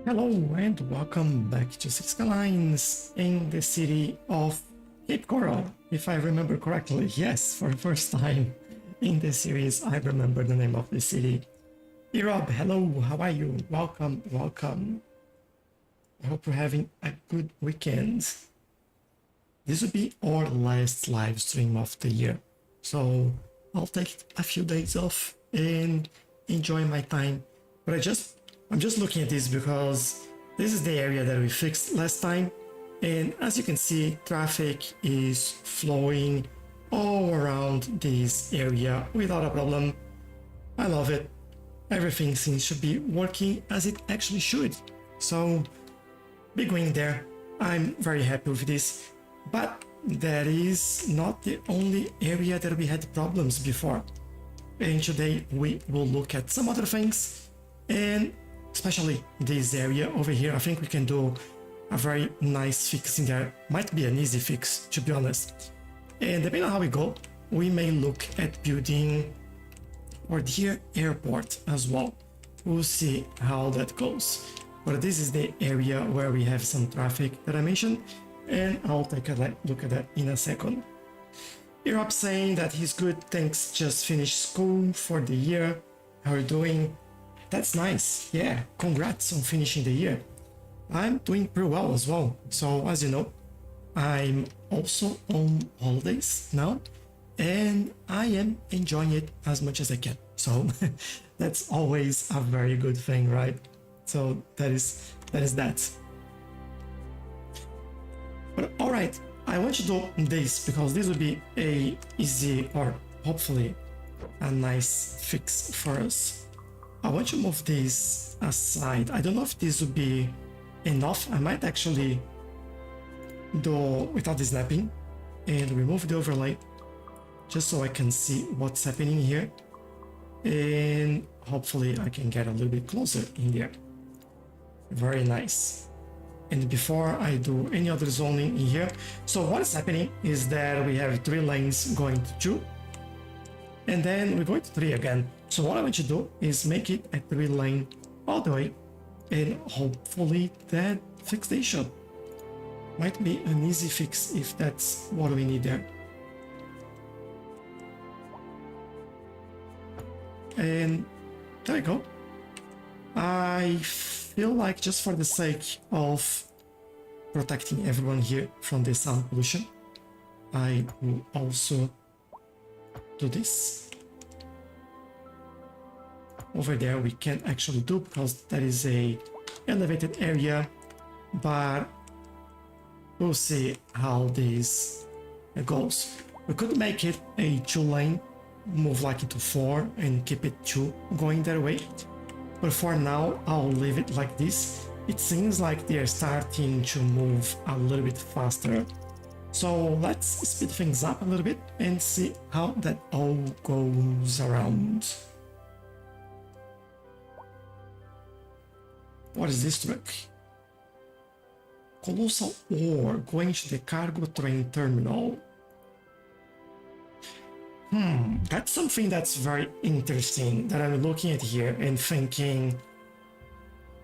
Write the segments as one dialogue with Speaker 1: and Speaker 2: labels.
Speaker 1: Hello and welcome back to Cities Skylines in the city of Cape Coral, if I remember correctly. Yes, for the first time in this series, I remember the name of the city. Rob, hello, how are you? Welcome, welcome. I hope you're having a good weekend. This will be our last live stream of the year, so I'll take a few days off and enjoy my time. But I'm just looking at this because this is the area that we fixed last time, and as you can see, traffic is flowing all around this area without a problem. I love it. Everything seems to be working as it actually should. So, big win there. I'm very happy with this. But that is not the only area that we had problems before. And today we will look at some other things, and especially this area over here. I think we can do a very nice fix in there. Might be an easy fix, to be honest. And depending on how we go, we may look at building our dear airport as well. We'll see how that goes. But this is the area where we have some traffic that I mentioned, and I'll take a look at that in a second. Europe saying that he's good, thanks, just finished school for the year. How are you doing? That's nice. Yeah, congrats on finishing the year. I'm doing pretty well as well. So as you know, I'm also on holidays now, and I am enjoying it as much as I can. So that's always a very good thing, right? So that is that. But all right, I want to do this because this will be a easy, or hopefully a nice fix for us. I want to move this aside. I don't know if this will be enough. I might actually do without the snapping and remove the overlay just so I can see what's happening here, and hopefully I can get a little bit closer in there. Very nice. And before I do any other zoning in here, so what is happening is that we have 3 lanes going to 2, and then we're going to 3 again. So what I want to do is make it a 3 lane all the way, and hopefully that fix the issue. Might be an easy fix if that's what we need there. And there we go. I feel like, just for the sake of protecting everyone here from the sound pollution, I will also do this. Over there we can't actually do because that is a elevated area, but we'll see how this goes. We could make it a 2 lane, move like into 4 and keep it 2 going that way. But for now, I'll leave it like this. It seems like they're starting to move a little bit faster. So let's speed things up a little bit and see how that all goes around. What is this truck? Colossal ore going to the cargo train terminal. That's something that's very interesting that I'm looking at here and thinking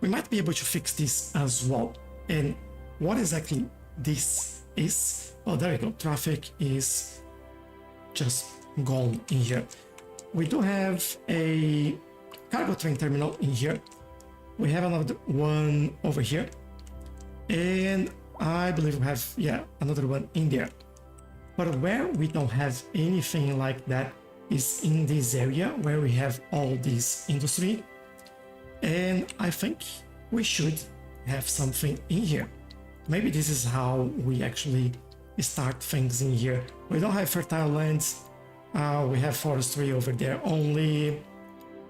Speaker 1: we might be able to fix this as well. And what exactly this is? Oh, there we go. Traffic is just gone in here. We do have a cargo train terminal in here. We have another one over here. And I believe we have, yeah, another one in there. But where we don't have anything like that is in this area where we have all this industry. And I think we should have something in here. Maybe this is how we actually start things in here. We don't have fertile lands. We have forestry over there only,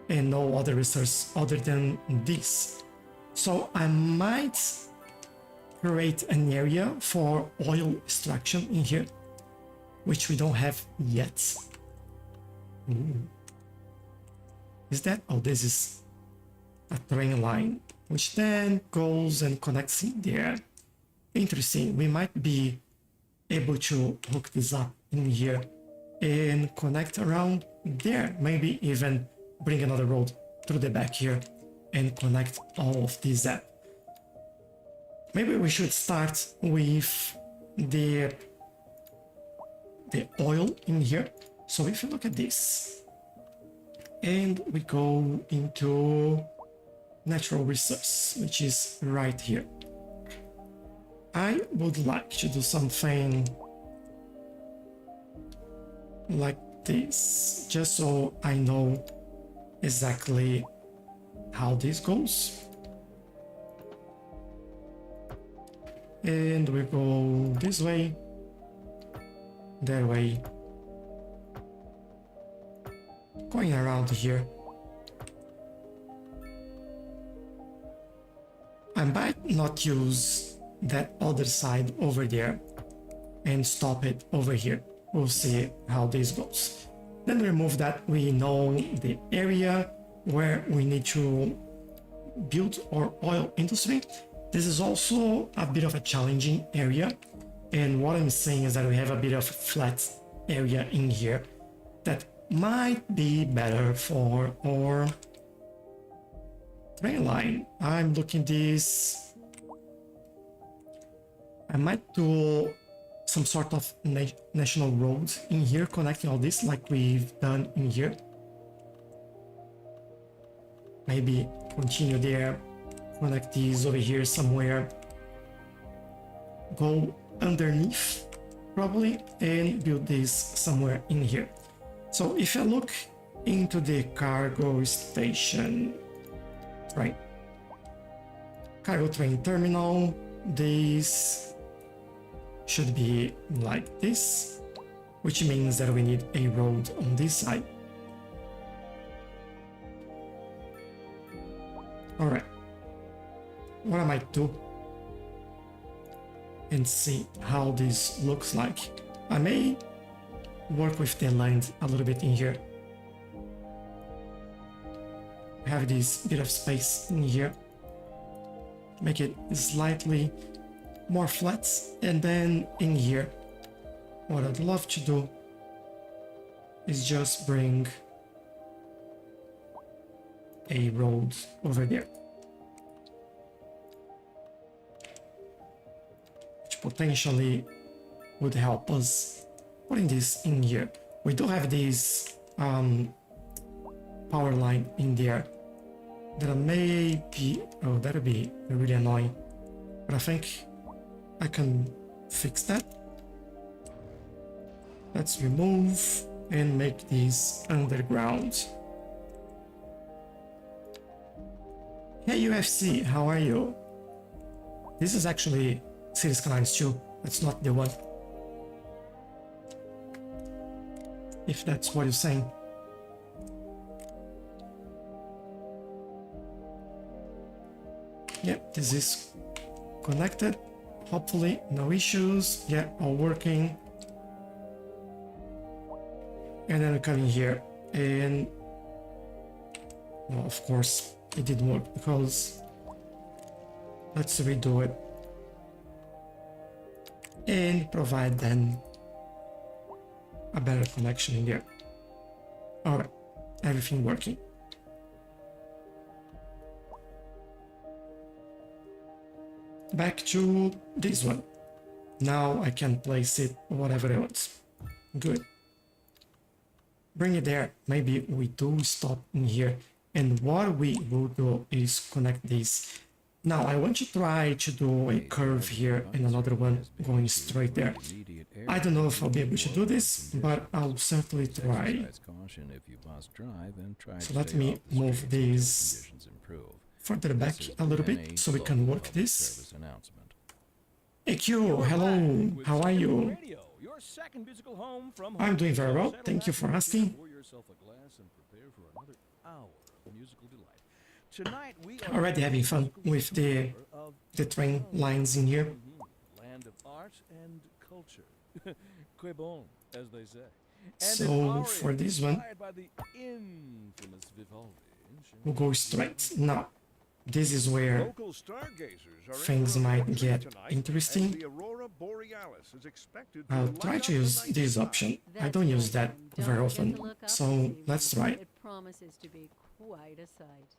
Speaker 1: and no other resource other than this. So I might create an area for oil extraction in here, which we don't have yet. Ooh. Is that? Oh, this is a train line, which then goes and connects in there. Interesting. We might be able to hook this up in here and connect around there. Maybe even bring another road through the back here and connect all of these up. maybe we should start with the oil in here. So if you look at this, and we go into natural resource, which is right here. I would like to do something like this, just so I know exactly how this goes. And we go this way, that way, going around here. I might not use that other side over there and stop it over here. We'll see how this goes. Then remove that. We know the area where we need to build our oil industry. This is also a bit of a challenging area, and what I'm saying is that we have a bit of a flat area in here that might be better for our train line. I'm looking this. I might do some sort of national road in here connecting all this like we've done in here. Maybe continue there, connect these over here somewhere, go underneath probably, and build this somewhere in here. So if I look into the cargo station, right, cargo train terminal, this should be like this, which means that we need a road on this side. All right, what I might do and see how this looks like. I may work with the land a little bit in here. Have this bit of space in here. Make it slightly more flat, and then in here, what I'd love to do is just bring a road over there, which potentially would help us putting this in here. We do have this power line in there that may be, oh, that'll be really annoying, but I think I can fix that. Let's remove and make these underground. Hey UFC, how are you? This is actually Cities Skylines 2. That's not the one. If that's what you're saying. Yep, this is connected. Hopefully, no issues. Yeah, all working. And then we come in here, and well, of course, it didn't work because let's redo it and provide then a better connection in there. All right, everything working. Back to this one. Now I can place it whatever I want. Good. Bring it there. Maybe we do stop in here. And what we will do is connect this. Now I want to try to do a curve here and another one going straight there. I don't know if I'll be able to do this, but I'll certainly try. So let me move this further back a little bit so we can work this. Hey Q, hello, how are you? I'm doing very well, thank you for asking. Already having fun with the train lines in here.
Speaker 2: Land of art and culture. Que bon, as they say.
Speaker 1: So for this one, we'll go straight. Now, this is where things might get interesting. I'll try to use this option. I don't use that very often, so let's try it.
Speaker 3: It promises to be quite a sight.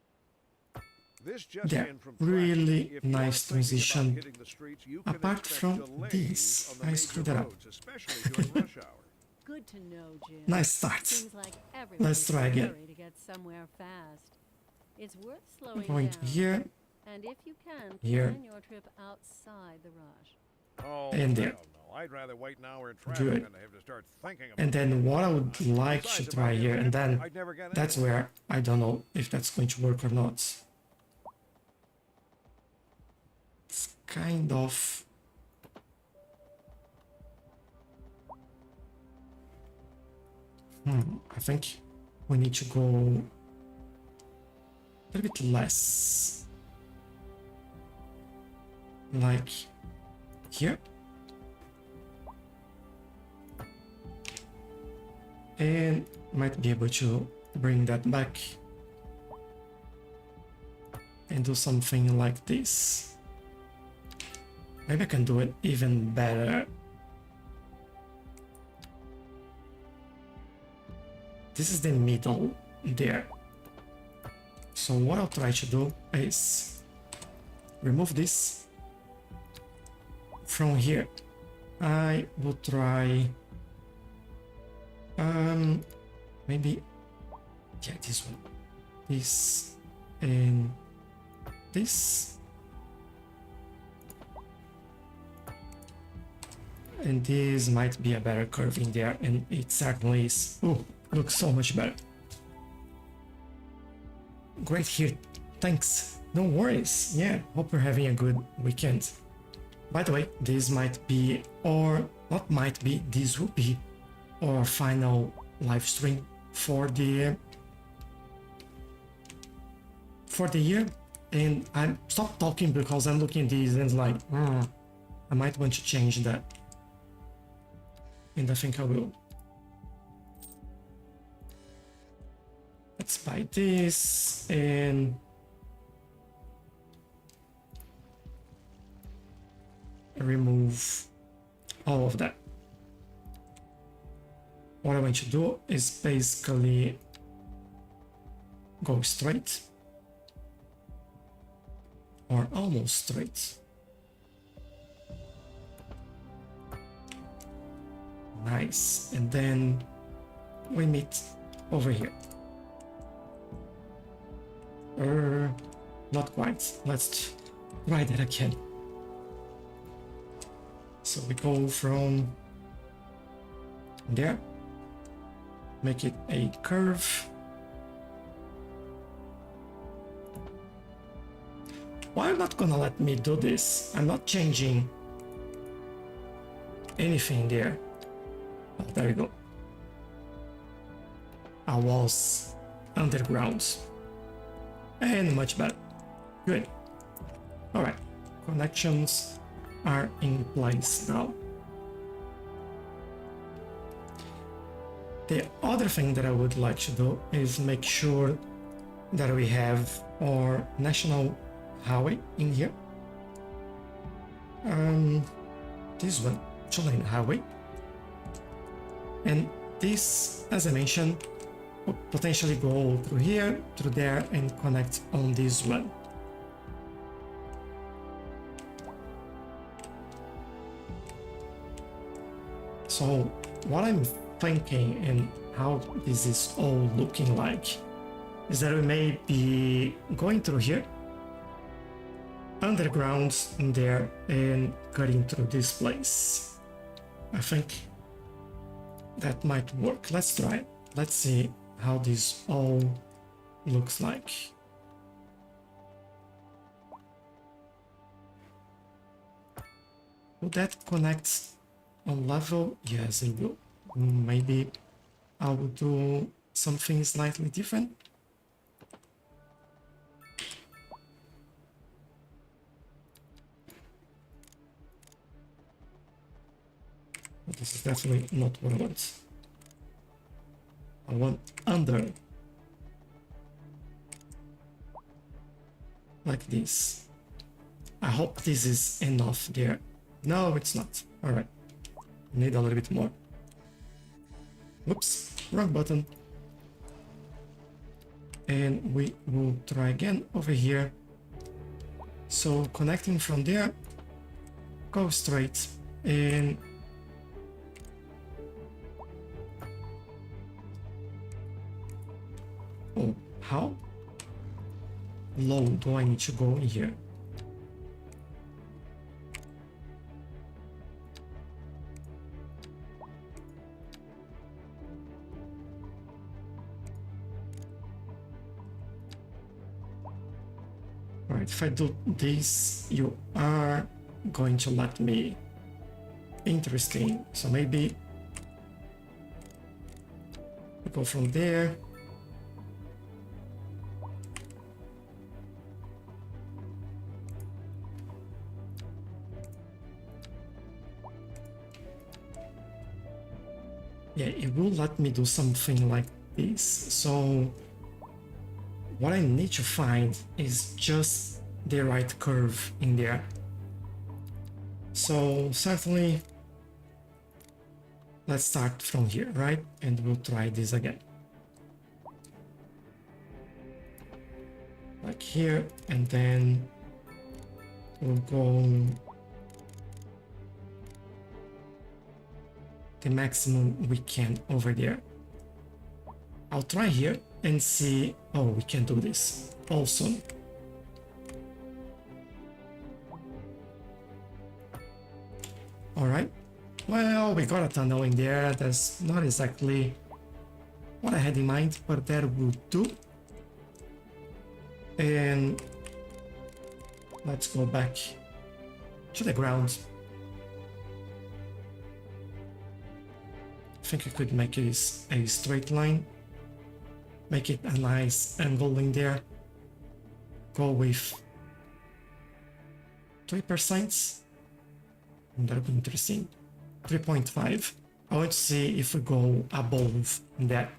Speaker 2: This just
Speaker 1: There,
Speaker 2: in from traffic.
Speaker 1: really
Speaker 2: If you are
Speaker 1: nice
Speaker 2: thinking about
Speaker 1: transition.
Speaker 2: hitting the streets, you can
Speaker 1: Apart
Speaker 2: expect
Speaker 1: from
Speaker 2: delays
Speaker 1: this,
Speaker 2: on the
Speaker 1: I
Speaker 2: major
Speaker 1: screwed that up.
Speaker 2: roads, especially during rush hour.
Speaker 3: Good to know, Jim.
Speaker 1: Nice start.
Speaker 3: Seems like
Speaker 1: Let's
Speaker 3: everyone's
Speaker 1: try
Speaker 3: in a
Speaker 1: again.
Speaker 3: hurry to get somewhere fast. It's worth slowing
Speaker 1: Going
Speaker 3: down.
Speaker 1: to here,
Speaker 3: And if you can,
Speaker 1: here.
Speaker 3: plan your trip outside the rush.
Speaker 2: Oh,
Speaker 1: And there.
Speaker 2: hell no. I'd rather wait an hour in traffic
Speaker 1: Good.
Speaker 2: than to have to start thinking about
Speaker 1: And then what I would like
Speaker 2: Besides,
Speaker 1: to
Speaker 2: if
Speaker 1: try
Speaker 2: I
Speaker 1: here,
Speaker 2: did
Speaker 1: and
Speaker 2: that,
Speaker 1: then
Speaker 2: I'd never get
Speaker 1: that's
Speaker 2: anywhere.
Speaker 1: where I don't know if that's going to work or not. It's kind of... I think we need to go a little bit less. Like here. And might be able to bring that back and do something like this. Maybe I can do it even better. This is the middle there. So what I'll try to do is remove this from here. I will try maybe this one, this and this, and this might be a better curve in there, and it certainly is. Oh, looks so much better. Great here, thanks. No worries. Yeah, hope you're having a good weekend. By the way, this might be, or not might be, this will be our final live stream for the year. And I stopped talking because I'm looking at these and it's like, I might want to change that. And I think I will. Let's buy this and remove all of that. What I want to do is basically go straight or almost straight. Nice. And then we meet over here. Not quite. Let's try that again. So we go from there, make it a curve. Why are you not gonna let me do this? I'm not changing anything there. Oh, there you go. I was underground. And much better. Good. Alright. Connections are in place now. The other thing that I would like to do is make sure that we have our national highway in here. This one, 2-lane highway. And this, as I mentioned, would potentially go through here, through there, and connect on this one. So what I'm thinking and how this is all looking like is that we may be going through here, underground in there, and cutting through this place. I think that might work. Let's try it. Let's see how this all looks like. Will that connect on level? Yes, it will. Maybe I will do something slightly different. But this is definitely not what I want. I want under. Like this. I hope this is enough there. No, it's not. Alright. Need a little bit more. Whoops, wrong button. And we will try again over here. So connecting from there, go straight and oh, how low do I need to go in here? Alright, if I do this, you are going to let me. Interesting. So maybe we go from there. Yeah, it will let me do something like this. So what I need to find is just the right curve in there. So certainly, let's start from here, right? And we'll try this again. Like here, and then we'll go the maximum we can over there. I'll try here and see. Oh, we can do this. Awesome. All right. Well, we got a tunnel in there. That's not exactly what I had in mind, but that will do. And let's go back to the ground. I think I could make it a straight line. Make it a nice angle in there. Go with 3%. That would be interesting. 3.5. I want to see if we go above that.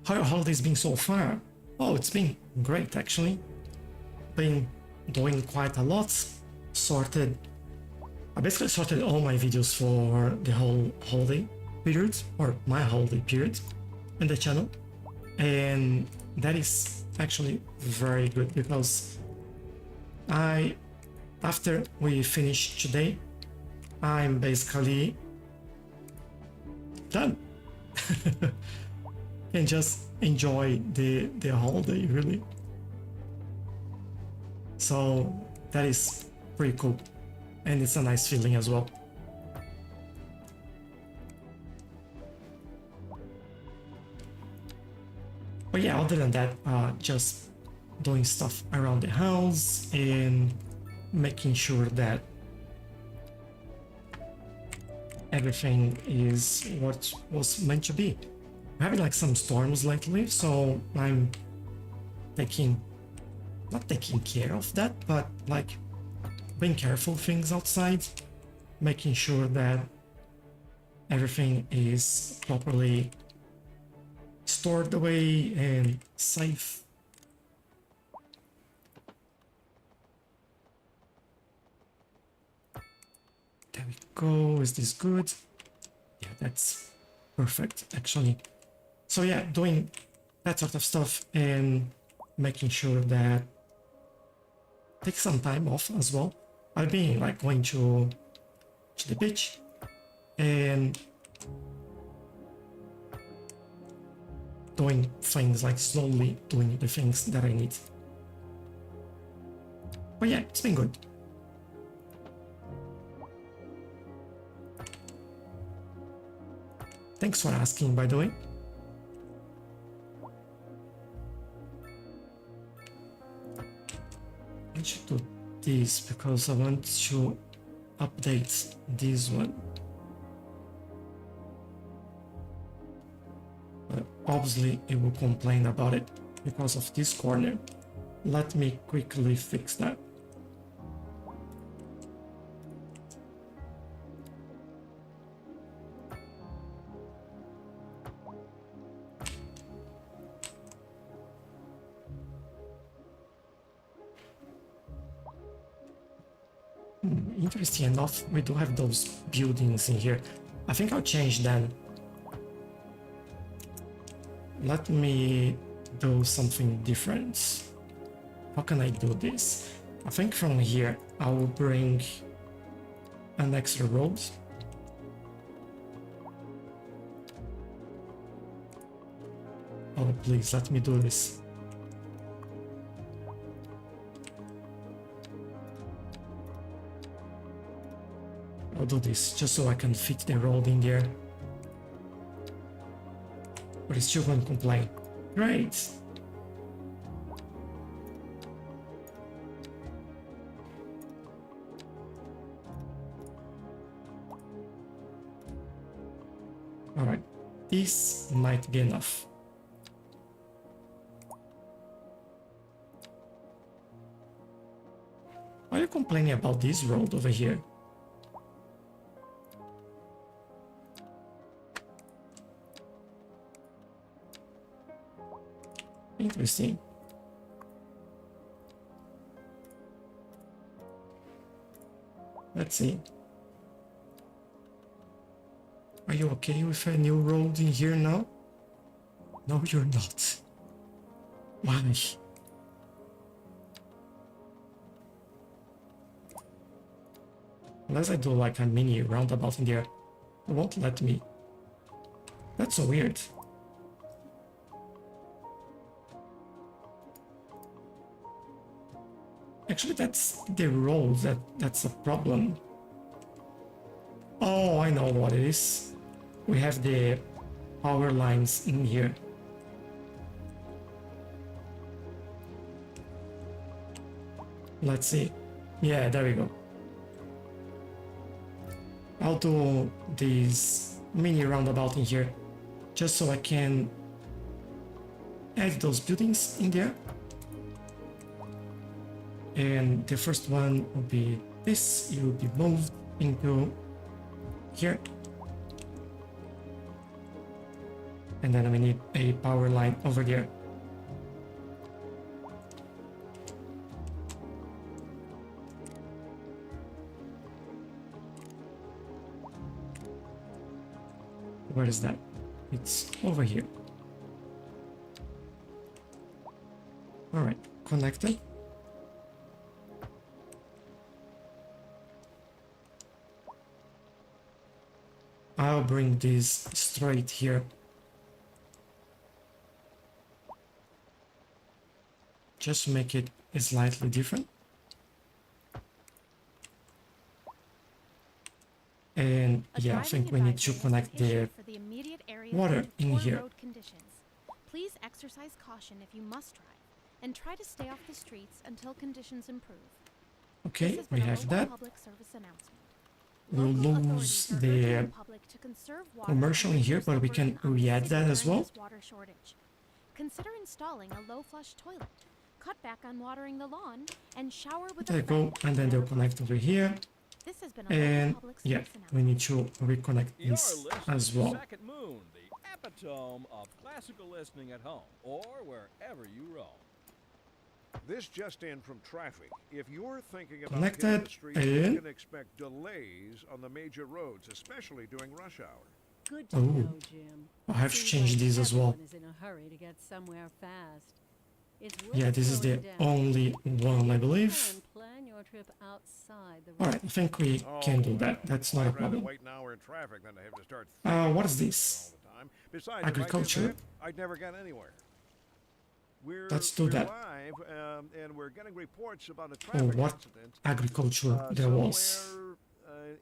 Speaker 1: How your holiday's been so far? Oh, it's been great actually. Been doing quite a lot. I basically sorted all my videos for the whole holiday period, or my holiday period, in the channel. And that is actually very good because after we finish today, I'm basically done. And just enjoy the holiday, really. So that is pretty cool. And it's a nice feeling as well. But yeah, other than that, just doing stuff around the house and making sure that everything is what was meant to be. We're having like some storms lately, so I'm not taking care of that, but like being careful things outside, making sure that everything is properly stored away and safe. There we go. Is this good? Yeah, that's perfect actually. So yeah, doing that sort of stuff and making sure that take some time off as well. I've been like going to the beach and doing things, like slowly doing the things that I need. But yeah, it's been good. Thanks for asking, by the way. I should do this because I want to update this one. But obviously it will complain about it because of this corner. Let me quickly fix that. Interesting enough, we do have those buildings in here. I think I'll change them. Let me do something different. how can I do this? I think from here I will bring an extra road. Oh, please let me do this. I'll do this just so I can fit the road in there. But it's still going to complain. Great! Alright, this might be enough. Are you complaining about this road over here? Interesting. Let's see. Are you okay with a new road in here now? No, you're not. Why? Unless I do like a mini roundabout in there, it won't let me. That's so weird. Actually, that's the road that's a problem. Oh, I know what it is. We have the power lines in here. Let's see. Yeah, there we go. I'll do this mini roundabout in here just so I can add those buildings in there. And the first one will be this. It will be moved into here. And then we need a power line over there. Where is that? It's over here. All right, connected. I'll bring this straight here. Just to make it slightly different. And yeah, I think we need to connect the water in here.
Speaker 4: Please exercise caution if you must drive, and try to stay off the streets until conditions improve.
Speaker 1: Okay, we have that. We'll lose the commercial in here, but we can re-add that as well.
Speaker 4: Consider installing a low flush toilet. Cut back on watering the lawn and shower with
Speaker 1: There you go, and then they'll connect over here.
Speaker 4: This has been a
Speaker 1: And
Speaker 4: public
Speaker 1: yeah,
Speaker 4: service
Speaker 1: we need to reconnect
Speaker 2: You're
Speaker 1: this
Speaker 2: listening
Speaker 1: as
Speaker 2: to
Speaker 1: well.
Speaker 2: Second Moon, the epitome of classical listening at home or wherever you roam.
Speaker 5: This just in from traffic. If you're thinking about
Speaker 1: Connected,
Speaker 5: hitting the streets, you
Speaker 1: and-
Speaker 5: can expect delays on the major roads, especially during rush hour.
Speaker 3: Good to
Speaker 1: Oh.
Speaker 3: know, Jim.
Speaker 1: I have to
Speaker 3: Seems
Speaker 1: change
Speaker 3: like
Speaker 1: these as well.
Speaker 3: everyone is in a hurry to get somewhere fast. It's worth
Speaker 1: Yeah, this is the
Speaker 3: slowing down.
Speaker 1: only one, I believe.
Speaker 3: And plan your trip outside the
Speaker 1: Alright, I think we can do that. That's not a
Speaker 5: I'd rather
Speaker 1: problem.
Speaker 5: wait an hour in traffic than to have to start
Speaker 1: What is
Speaker 5: thinking
Speaker 1: this?
Speaker 5: all the time. Besides, if I did
Speaker 1: Agriculture.
Speaker 5: that, I'd never get anywhere.
Speaker 1: Let's do
Speaker 5: we're
Speaker 1: that.
Speaker 5: live, and we're getting reports about a
Speaker 1: Oh,
Speaker 5: traffic
Speaker 1: what
Speaker 5: incident.
Speaker 1: agriculture there was.
Speaker 5: somewhere,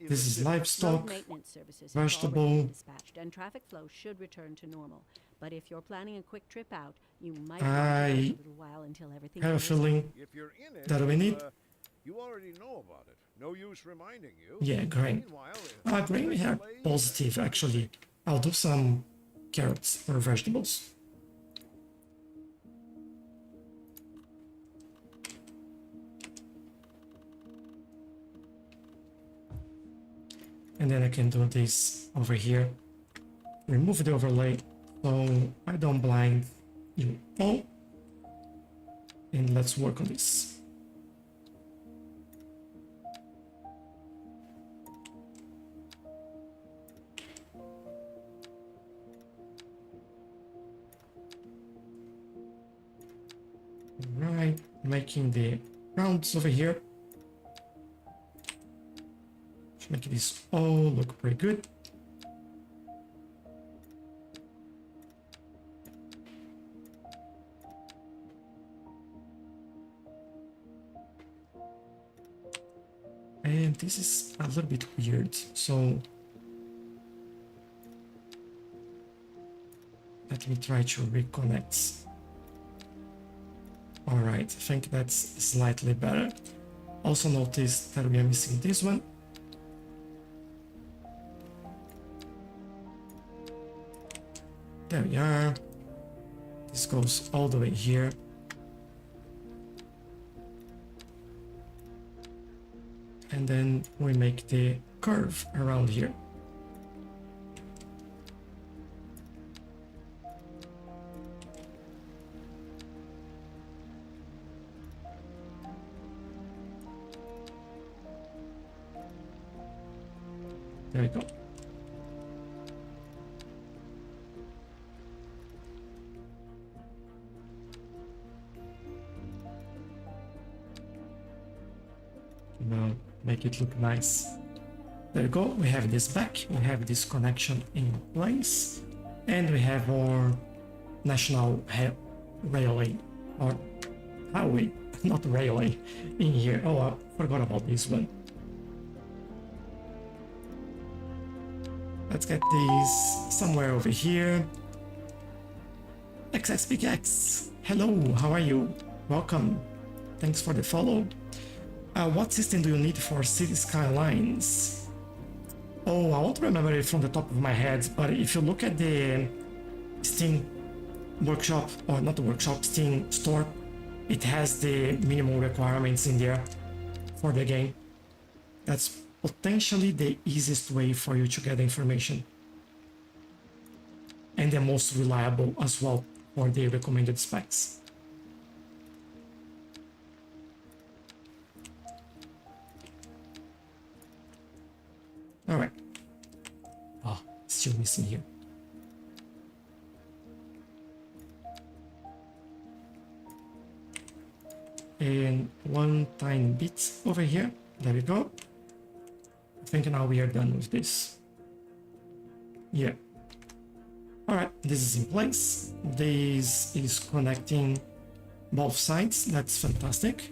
Speaker 5: in
Speaker 1: This
Speaker 5: the
Speaker 1: is
Speaker 5: city.
Speaker 3: Road
Speaker 1: livestock.
Speaker 3: maintenance services have already
Speaker 1: vegetable.
Speaker 3: been dispatched, and traffic flow should return to normal. But if you're planning a quick trip out, you might want to
Speaker 1: I
Speaker 3: wait a little while until everything
Speaker 1: have a
Speaker 3: clears up.
Speaker 1: feeling.
Speaker 5: If you're in it,
Speaker 1: That we need.
Speaker 5: you already know about it. No use reminding you.
Speaker 1: Yeah, grain.
Speaker 5: Meanwhile,
Speaker 1: Grain we have
Speaker 5: delays-
Speaker 1: positive actually. I'll do some carrots or vegetables. And then I can do this over here. Remove the overlay so I don't blind you all. And let's work on this. Right, making the rounds over here. Should make this all look pretty good. And this is a little bit weird, so let me try to reconnect. Alright, I think that's slightly better. Also notice that we are missing this one. There we are. This goes all the way here. And then we make the curve around here. There we go. Now make it look nice. There we go. We have this back. We have this connection in place, and we have our national railway or highway, not railway, in here. Oh, I forgot about this one. Let's get these somewhere over here. XXPX, hello, how are you? Welcome. Thanks for the follow. What system do you need for Cities Skylines? Oh, I won't remember it from the top of my head, but if you look at the Steam workshop, or not the workshop, Steam store, it has the minimum requirements in there for the game. That's potentially the easiest way for you to get the information. And the most reliable as well for the recommended specs. Alright. Oh, still missing here. And one tiny bit over here. There we go. I think now we are done with this. Yeah. Alright, this is in place. This is connecting both sides. That's fantastic.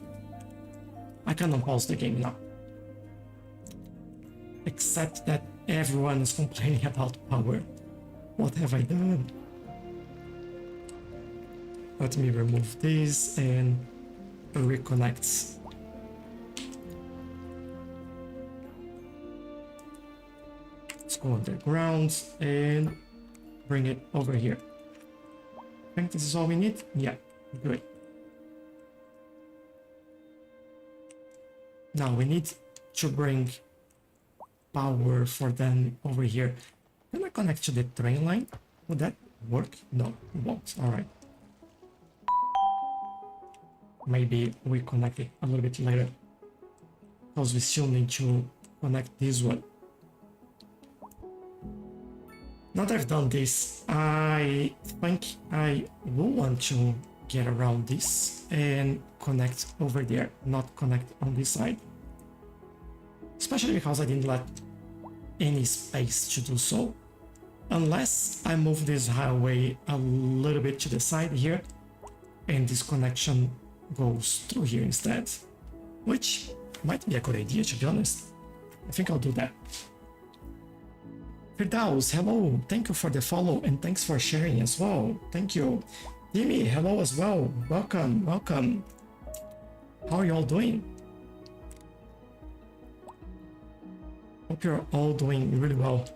Speaker 1: I can unpause the game now. Except that everyone is complaining about power. What have I done? Let me remove this and reconnect. Let's go underground and bring it over here. I think this is all we need. Yeah, good. Now we need to bring power for them over here. Can I connect to the train line? Would that work? No, it won't. Alright. Maybe we connect it a little bit later, because we still need to connect this one. Now that I've done this, I think I will want to get around this and connect over there, not connect on this side. Especially because I didn't let any space to do so. Unless I move this highway a little bit to the side here, and this connection goes through here instead. Which might be a good idea, to be honest. I think I'll do that. Firdaus, hello, thank you for the follow and thanks for sharing as well. Thank you. Timmy, hello as well. Welcome, welcome. How are you all doing? Hope you're all doing really well.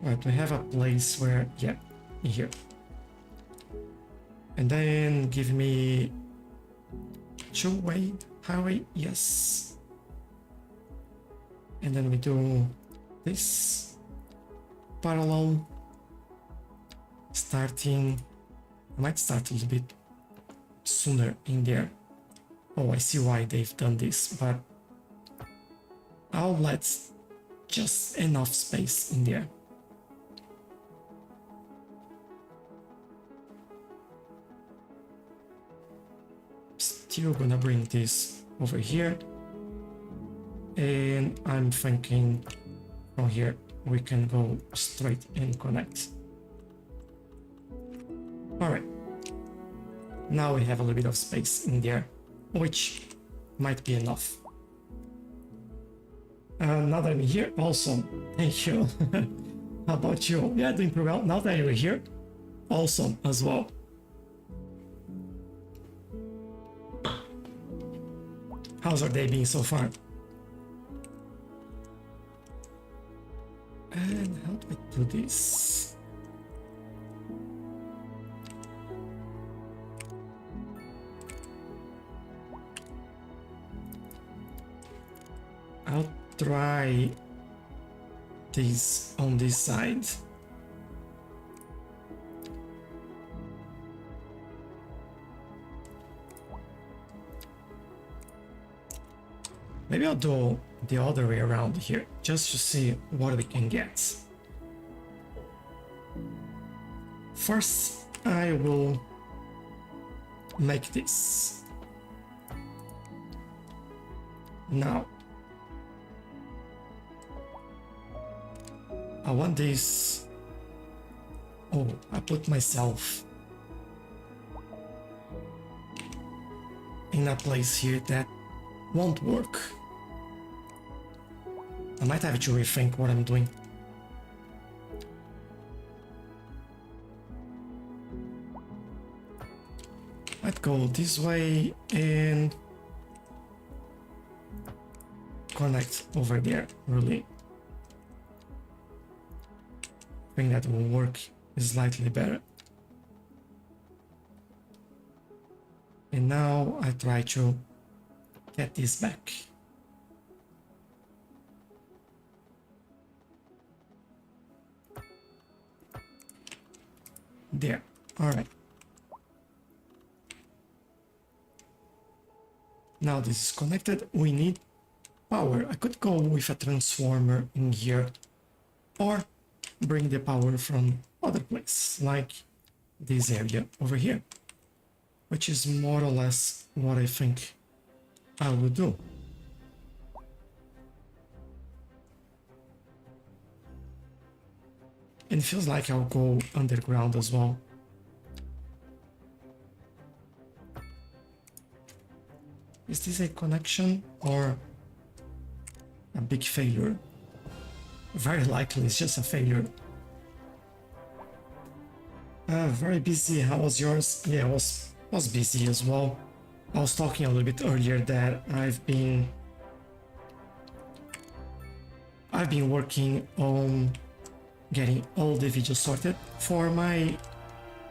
Speaker 1: Right, we have a place where, yeah, in here. And then give me two-way highway, yes. And then we do this parallel, starting, I might start a little bit sooner in there. Oh, I see why they've done this, but I'll let just enough space in there. still gonna bring this over here. And I'm thinking from here we can go straight and connect. Alright. Now we have a little bit of space in there, which might be enough. Now that I'm here, awesome. Thank you. How about you? Yeah, doing pretty well. Now that you're here, awesome as well. How's our day been so far? And how do I do this? I'll try this on this side. Maybe I'll do the other way around here, just to see what we can get. First, I will make this. Now, I want this. Oh, I put myself in a place here that won't work. I might have to rethink what I'm doing. I'd go this way and connect over there, really. I think that will work slightly better. And now I try to get this back. There. All right. Now this is connected. We need power. I could go with a transformer in here, or bring the power from other place, like this area over here, which is more or less what I think I will do. And it feels like I'll go underground as well. Is this a connection or a big failure? Very likely it's just a failure. Very busy. How was yours? Yeah, I was busy as well. I was talking a little bit earlier that I've been working on getting all the videos sorted for my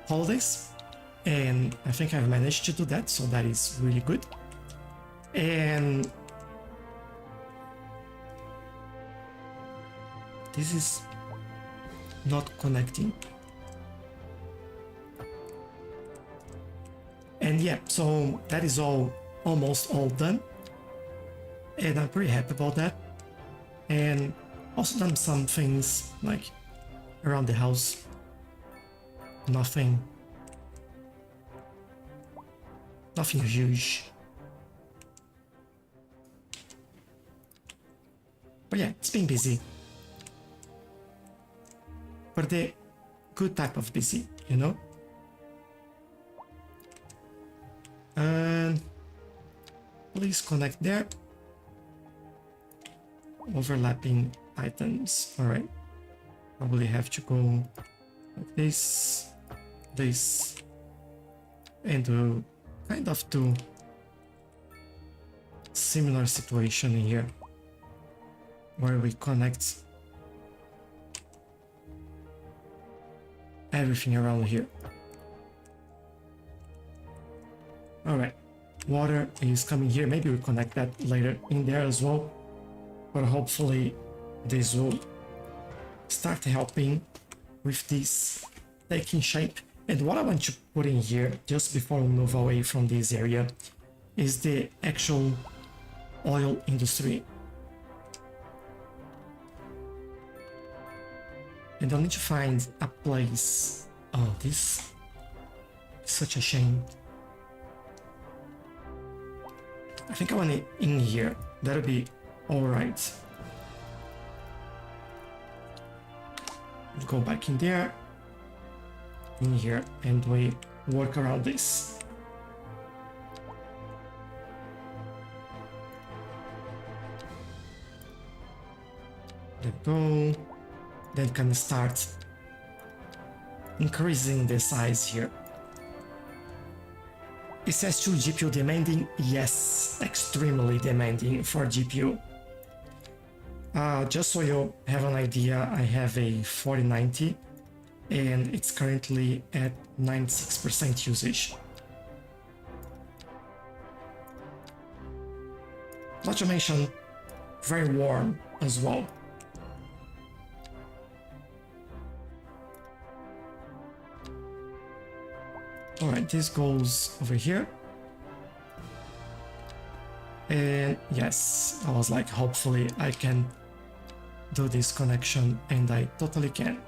Speaker 1: holidays, and I think I've managed to do that, so that is really good. And this is not connecting. And yeah, so that is almost all done, and I'm pretty happy about that. And also done some things like around the house. Nothing huge. But yeah, it's been busy. But the good type of busy, you know? And please connect there. Overlapping items. Alright. Probably have to go like this, and do kind of do similar situation in here, where we connect everything around here. Alright, water is coming here. Maybe we'll connect that later in there as well, but hopefully this will start helping with this taking shape. And what I want to put in here, just before we move away from this area, is the actual oil industry. And I need to find a place. Oh, this is such a shame. I think I want it in here. That'll be alright. Go back in there, in here, and we work around this. There we go. Then can start increasing the size here. It says 2 GPU demanding. Yes, extremely demanding for GPU. Just so you have an idea, I have a 4090 and it's currently at 96% usage. Not to mention, very warm as well. Alright, this goes over here. And yes, I was like, hopefully I can do this connection, and I totally can.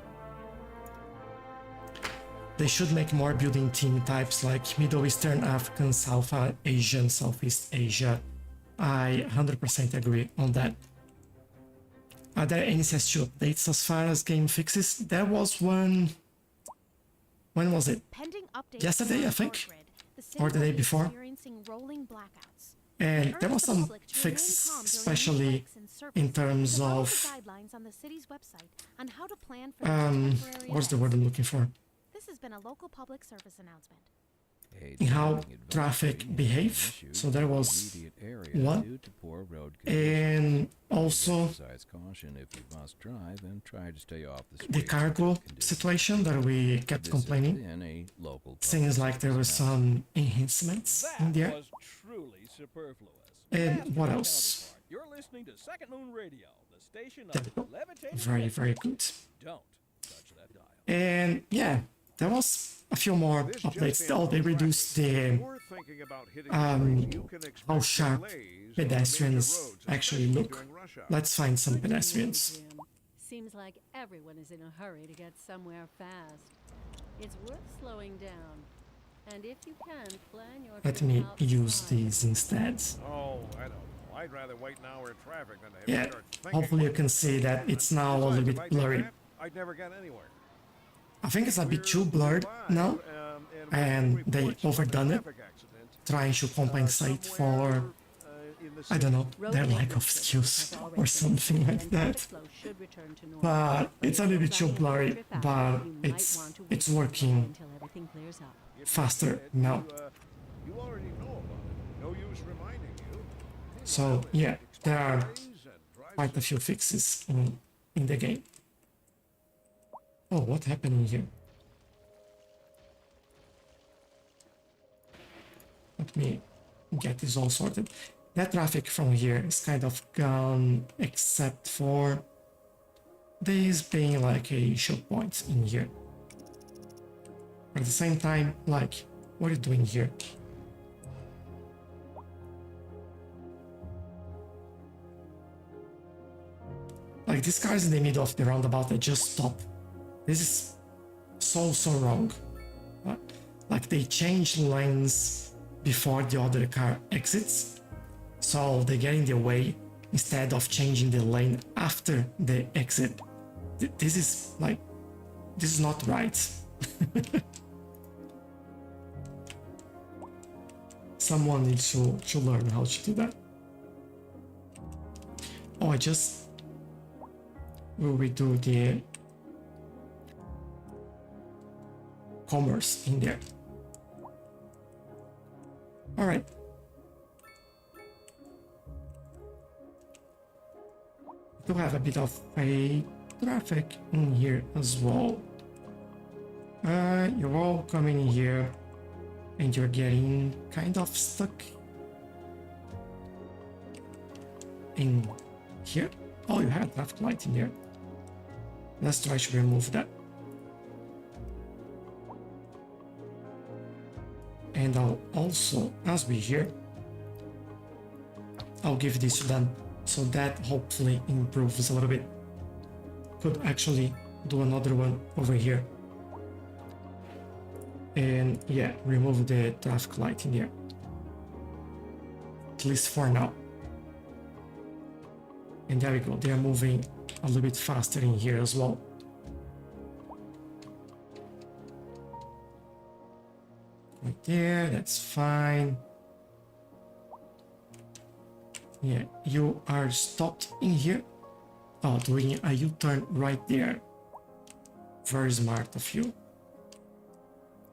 Speaker 1: They should make more building team types like Middle Eastern, African, South Asian, Southeast Asia. I 100% agree on that. Are there any CS2 updates as far as game fixes? There was one... When was it?
Speaker 4: Pending updates
Speaker 1: Yesterday,
Speaker 4: to
Speaker 1: I
Speaker 4: the
Speaker 1: think?
Speaker 4: power grid,
Speaker 1: Or the day
Speaker 4: city is
Speaker 1: before?
Speaker 4: experiencing rolling blackouts.
Speaker 1: And
Speaker 4: Urge
Speaker 1: there was
Speaker 4: the
Speaker 1: some
Speaker 4: public to
Speaker 1: fix,
Speaker 4: remain calm during
Speaker 1: especially
Speaker 4: outbreaks and service,
Speaker 1: in terms
Speaker 4: and follow
Speaker 1: of
Speaker 4: the guidelines on the city's website on how to plan for these temporary
Speaker 1: what's the
Speaker 4: events.
Speaker 1: word I'm looking for?
Speaker 4: This has been a local public service announcement.
Speaker 1: In how traffic behave. So there was one, and also the cargo situation that we kept complaining. Seems like there were some enhancements in
Speaker 2: That
Speaker 1: there.
Speaker 2: was truly superfluous.
Speaker 1: And
Speaker 2: After
Speaker 1: what
Speaker 2: the
Speaker 1: else?
Speaker 2: counterpart, you're listening to Second Moon Radio, the station
Speaker 1: There we
Speaker 2: of
Speaker 1: go.
Speaker 2: levitating
Speaker 1: Very, very
Speaker 2: legends.
Speaker 1: good.
Speaker 2: Don't touch that dial.
Speaker 1: And yeah, there was a few more
Speaker 5: This just
Speaker 1: updates.
Speaker 5: in
Speaker 1: Oh, they
Speaker 5: from
Speaker 1: reduced
Speaker 5: traffic. If
Speaker 1: the
Speaker 5: you're thinking about hitting the brakes, you can expect
Speaker 1: how sharp
Speaker 5: delays on major
Speaker 1: pedestrians
Speaker 5: roads,
Speaker 1: actually
Speaker 5: especially
Speaker 1: look.
Speaker 5: during rush hour.
Speaker 1: Let's find some
Speaker 3: Good to know,
Speaker 1: pedestrians.
Speaker 3: Jim. Seems like everyone is in a hurry to get somewhere fast. It's worth slowing down. And if you can, plan your
Speaker 1: Let
Speaker 3: trip
Speaker 1: me use
Speaker 3: outside.
Speaker 1: these instead.
Speaker 5: Oh, I don't know. I'd rather wait an hour in traffic than to have
Speaker 1: Yeah,
Speaker 5: to start thinking
Speaker 1: hopefully you
Speaker 5: about
Speaker 1: can
Speaker 5: it.
Speaker 1: see that it's now a little
Speaker 5: Besides, if
Speaker 1: bit
Speaker 5: I did
Speaker 1: blurry.
Speaker 5: that, I'd never get anywhere.
Speaker 1: I think it's a bit too blurred
Speaker 5: Live,
Speaker 1: now, and
Speaker 5: with
Speaker 1: they
Speaker 5: reports of a
Speaker 1: overdone it,
Speaker 5: traffic accident,
Speaker 1: trying to compensate for,
Speaker 5: somewhere, in the
Speaker 1: I don't know,
Speaker 3: Road
Speaker 1: their lack
Speaker 3: maintenance
Speaker 1: of
Speaker 3: systems
Speaker 1: skills
Speaker 3: have already
Speaker 1: or
Speaker 3: been
Speaker 1: something
Speaker 3: installed,
Speaker 1: like
Speaker 3: and
Speaker 1: that.
Speaker 3: traffic flow should return to normal.
Speaker 1: But it's a
Speaker 3: if
Speaker 1: little
Speaker 3: you're
Speaker 1: bit too
Speaker 3: planning a
Speaker 1: blurry,
Speaker 3: trip out,
Speaker 1: but
Speaker 3: you might
Speaker 1: it's
Speaker 3: want to wait
Speaker 1: it's working
Speaker 3: until everything clears up.
Speaker 5: If you
Speaker 1: faster
Speaker 5: did,
Speaker 1: now.
Speaker 5: You already know about it. No use reminding you.
Speaker 1: So yeah, there are
Speaker 5: Delays and drive
Speaker 1: quite a few fixes in the game. Oh, what happened in here? Let me get this all sorted. That traffic from here is kind of gone, except for this being like a choke point in here. But at the same time, like, what are you doing here? Like, these cars in the middle of the roundabout, they just stop. This is so wrong. Like, they change lanes before the other car exits, so they get in the way instead of changing the lane after the exit. This is like, this is not right. Someone needs to learn how to do that. Oh, I just will redo the commerce in there. All right. Do have a bit of a traffic in here as well. You're all coming in here and you're getting kind of stuck in here. Oh, you have a traffic light in there. Let's try to remove that. And I'll also, as we here, I'll give this to them, so that hopefully improves a little bit. Could actually do another one over here. And yeah, remove the traffic light in here. at least for now. And there we go, they are moving a little bit faster in here as well. Right there, that's fine. Yeah, you are stopped in here. Oh, doing a U-turn right there. Very smart of you.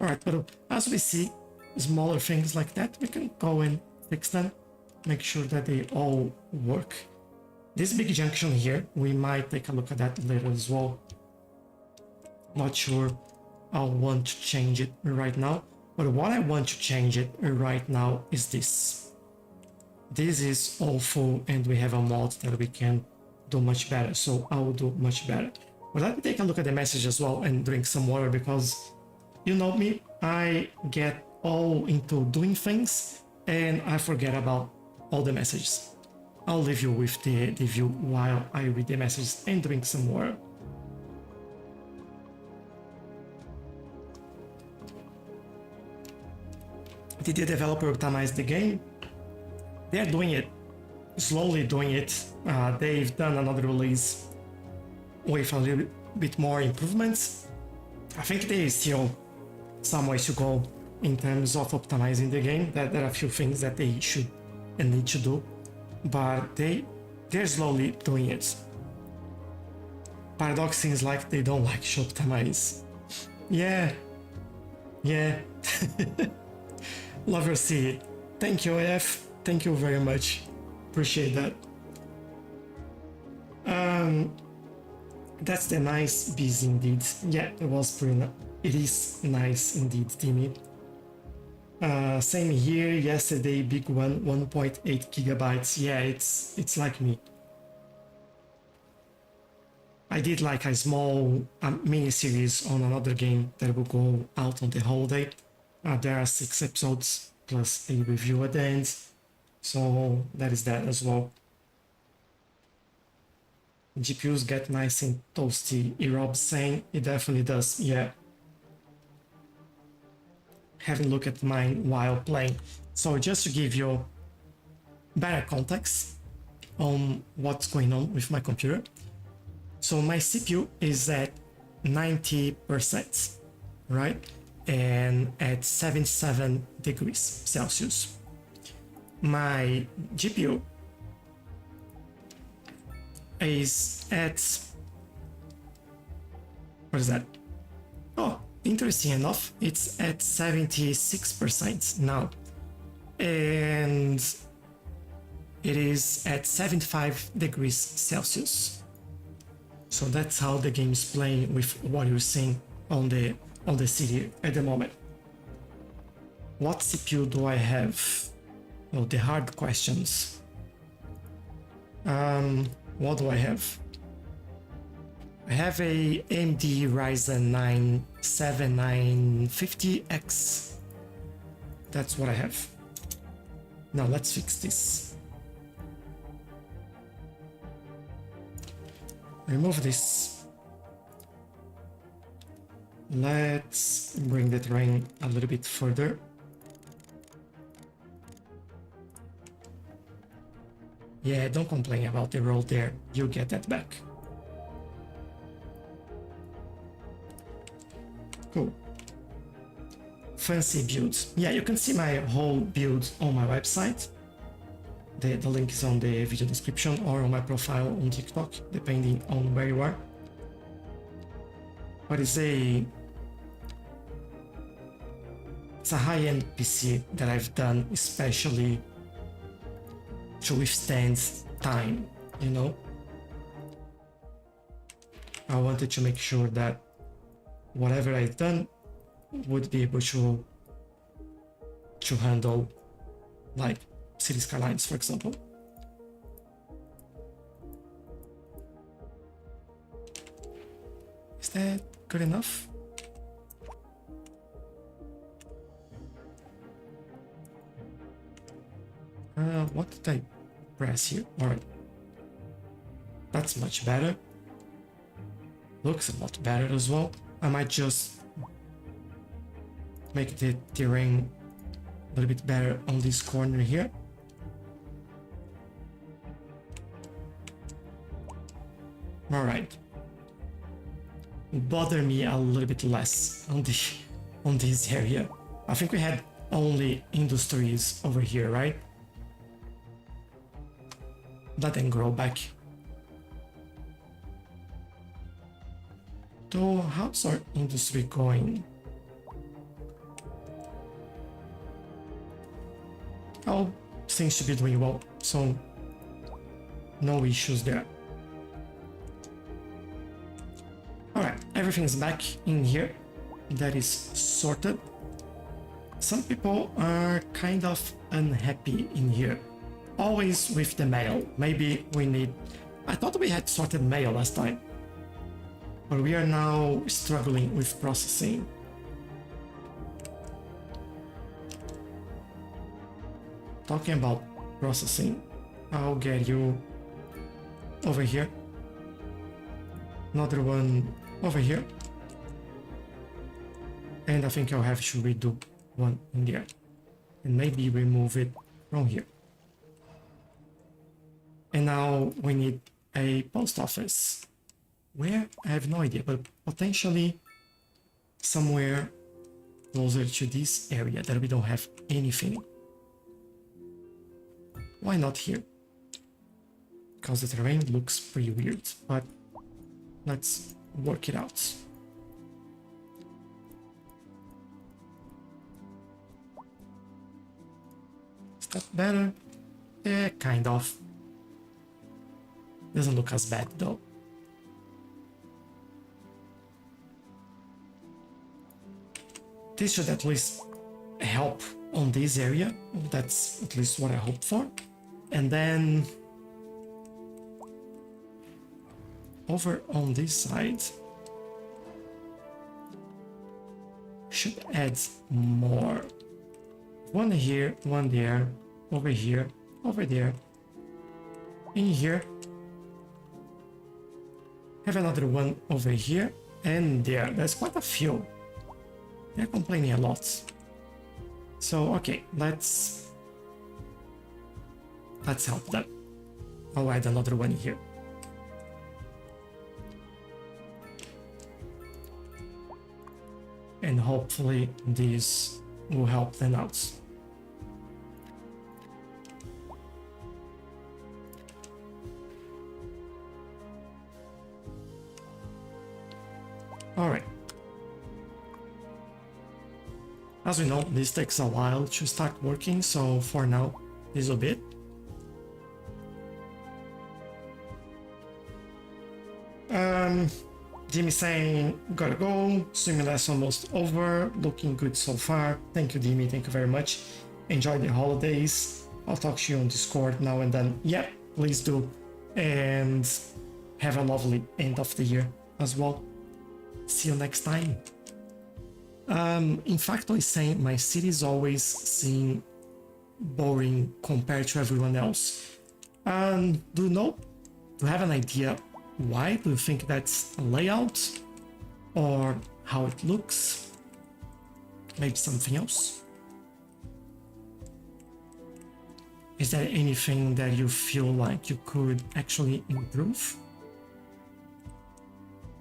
Speaker 1: Alright, but as we see smaller things like that, we can go and fix them. Make sure that they all work. This big junction here, we might take a look at that later as well. Not sure I'll want to change it right now. But what I want to change it right now is this. This is awful and we have a mod that we can do much better. So I will do much better. But let me take a look at the message as well and drink some water because you know me, I get all into doing things and I forget about all the messages. I'll leave you with the view while I read the messages and drink some water. Did the developer optimize the game? They're doing it, slowly doing it. They've done another release with a little bit more improvements. I think there is still some ways to go in terms of optimizing the game. That there are a few things that they should and need to do, but they're slowly doing it. Paradox seems like they don't like to optimize. Yeah. Love your city. Thank you, AF. Thank you very much. Appreciate that. That's the nice bees indeed. Yeah, it was pretty nice. It is nice indeed, Timmy. Same here. Yesterday, big one, 1.8 gigabytes. Yeah, it's like me. I did like a small mini series on another game that will go out on the holiday. There are 6 episodes plus a review at the end. So that is that as well. GPUs get nice and toasty. Erob's saying it definitely does. Yeah. Having a look at mine while playing. So just to give you better context on what's going on with my computer. So my CPU is at 90%, right? And at 77 degrees Celsius. My GPU is at, what is that? Oh, interesting enough, it's at 76% now. And it is at 75 degrees Celsius. So that's how the game is playing with what you're seeing on the city at the moment. What CPU do I have? Well, the hard questions. What do I have? I have a AMD Ryzen 9 7950X. That's what I have. Now let's fix this. Remove this. Let's bring the terrain a little bit further. Yeah, don't complain about the road there. You'll get that back. Cool. Fancy builds. Yeah, you can see my whole build on my website. The link is on the video description or on my profile on TikTok, depending on where you are. But it's a high-end PC that I've done especially to withstand time, you know? I wanted to make sure that whatever I've done would be able to handle, like, Cities Skylines, for example. Is that good enough? What did I press here? Alright. That's much better. Looks a lot better as well. I might just make the terrain a little bit better on this corner here. Alright. Bother me a little bit less on this area. I think we had only industries over here, right? Let them grow back. So how's our industry going? Oh, things should be doing well, so no issues there. Alright, everything's back in here. That is sorted. Some people are kind of unhappy in here. Always with the mail. Maybe we need... I thought we had sorted mail last time. But we are now struggling with processing. Talking about processing, I'll get you over here. Another one over here. And I think I'll have to redo one in there. And maybe remove it from here. And now we need a post office. Where? I have no idea, but potentially somewhere closer to this area that we don't have anything. Why not here? Because the terrain looks pretty weird, but let's work it out. Is that better? Yeah, kind of. Doesn't look as bad though. This should at least help on this area. That's at least what I hope for. And then over on this side should add more. One here, one there, over here, over there, in here. Have another one over here and there. There's quite a few. They're complaining a lot. So, okay, let's help them. I'll add another one here. And hopefully this will help them out. Alright. As we know, this takes a while to start working, so for now, this will be it. Jimmy saying, gotta go, swimming lesson almost over, looking good so far. Thank you, Jimmy, thank you very much. Enjoy the holidays. I'll talk to you on Discord now and then. Yeah, please do. And have a lovely end of the year as well. See you next time. In fact, I was saying my city is always seem boring compared to everyone else. Do you have an idea why? Do you think that's a layout or how it looks? Maybe something else? Is there anything that you feel like you could actually improve?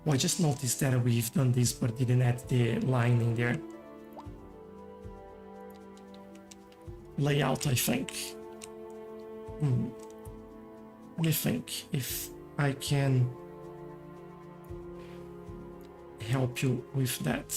Speaker 1: Well, I just noticed that we've done this but didn't add the line in there. Layout, I think. Let me think if I can help you with that.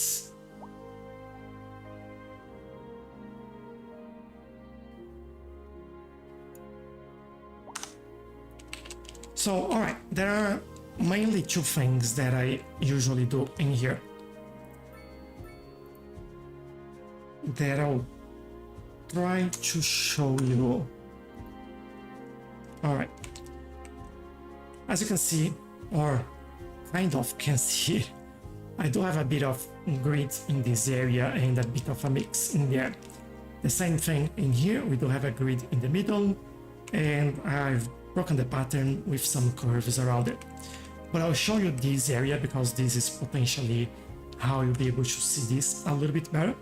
Speaker 1: So, alright, there are mainly two things that I usually do in here that I'll try to show you. Alright. As you can see, or kind of can see, I do have a bit of grid in this area and a bit of a mix in there. The same thing in here, we do have a grid in the middle, and I've broken the pattern with some curves around it. But I'll show you this area because this is potentially how you'll be able to see this a little bit better.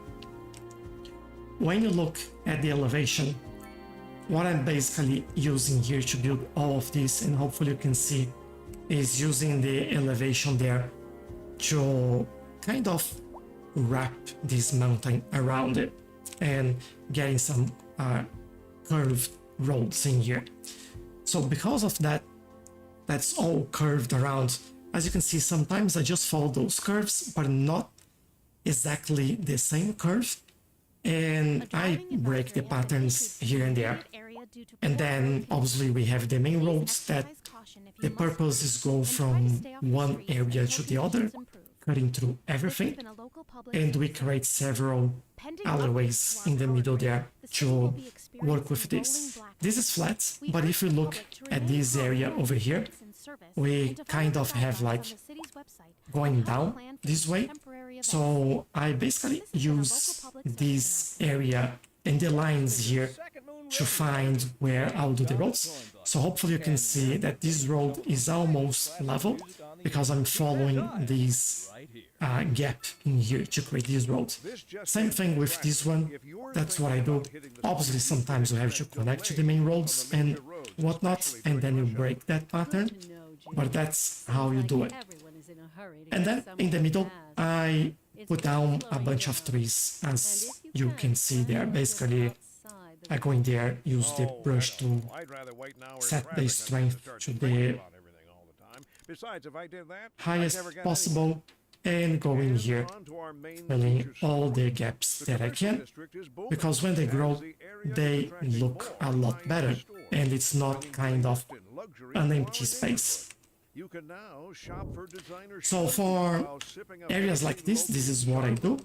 Speaker 1: When you look at the elevation, what I'm basically using here to build all of this, and hopefully you can see is using the elevation there to kind of wrap this mountain around it and getting some curved roads in here. So because of that, that's all curved around. As you can see, sometimes I just follow those curves, but not exactly the same curve. And I break the patterns here and there. And then obviously we have the main roads that the purpose is go from one area to the other, cutting through everything, and we create several alleyways in the middle there to work with this. This is flat, but if we look at this area over here, we kind of have like going down this way. So I basically use this area and the lines here to find where I'll do the roads. So hopefully you can see that this road is almost level because I'm following this gap in here to create this road. Same thing with this one, that's what I do. Obviously sometimes you have to connect to the main roads and whatnot, and then you break that pattern, but that's how you do it. And then in the middle, I put down a bunch of trees, as you can see there. Basically, I go in there, use the brush to set the strength to the highest possible, and go in here, filling all the gaps that I can, because when they grow, they look a lot better, and it's not kind of an empty space. So for areas like this is what I do.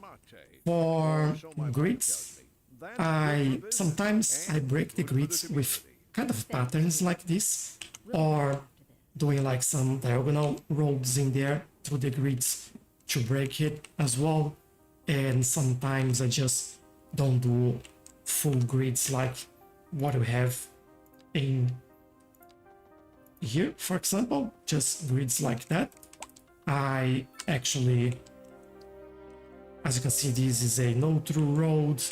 Speaker 1: For grids, sometimes I break the grids with kind of patterns like this, or doing like some diagonal roads in there through the grids to break it as well. And sometimes I just don't do full grids like what we have in here, for example, just grids like that. I actually, as you can see, this is a no-through road.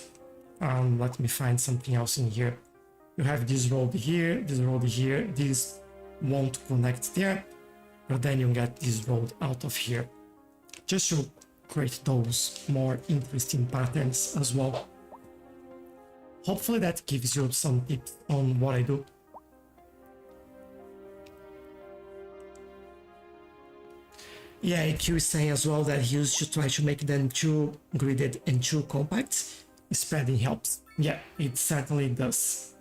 Speaker 1: Let me find something else in here. You have this road here, this won't connect there, but then you get this road out of here, just to create those more interesting patterns as well. Hopefully that gives you some tips on what I do. Yeah, AQ is saying as well that he used to try to make them too gridded and too compact. Spreading helps. Yeah, it certainly does.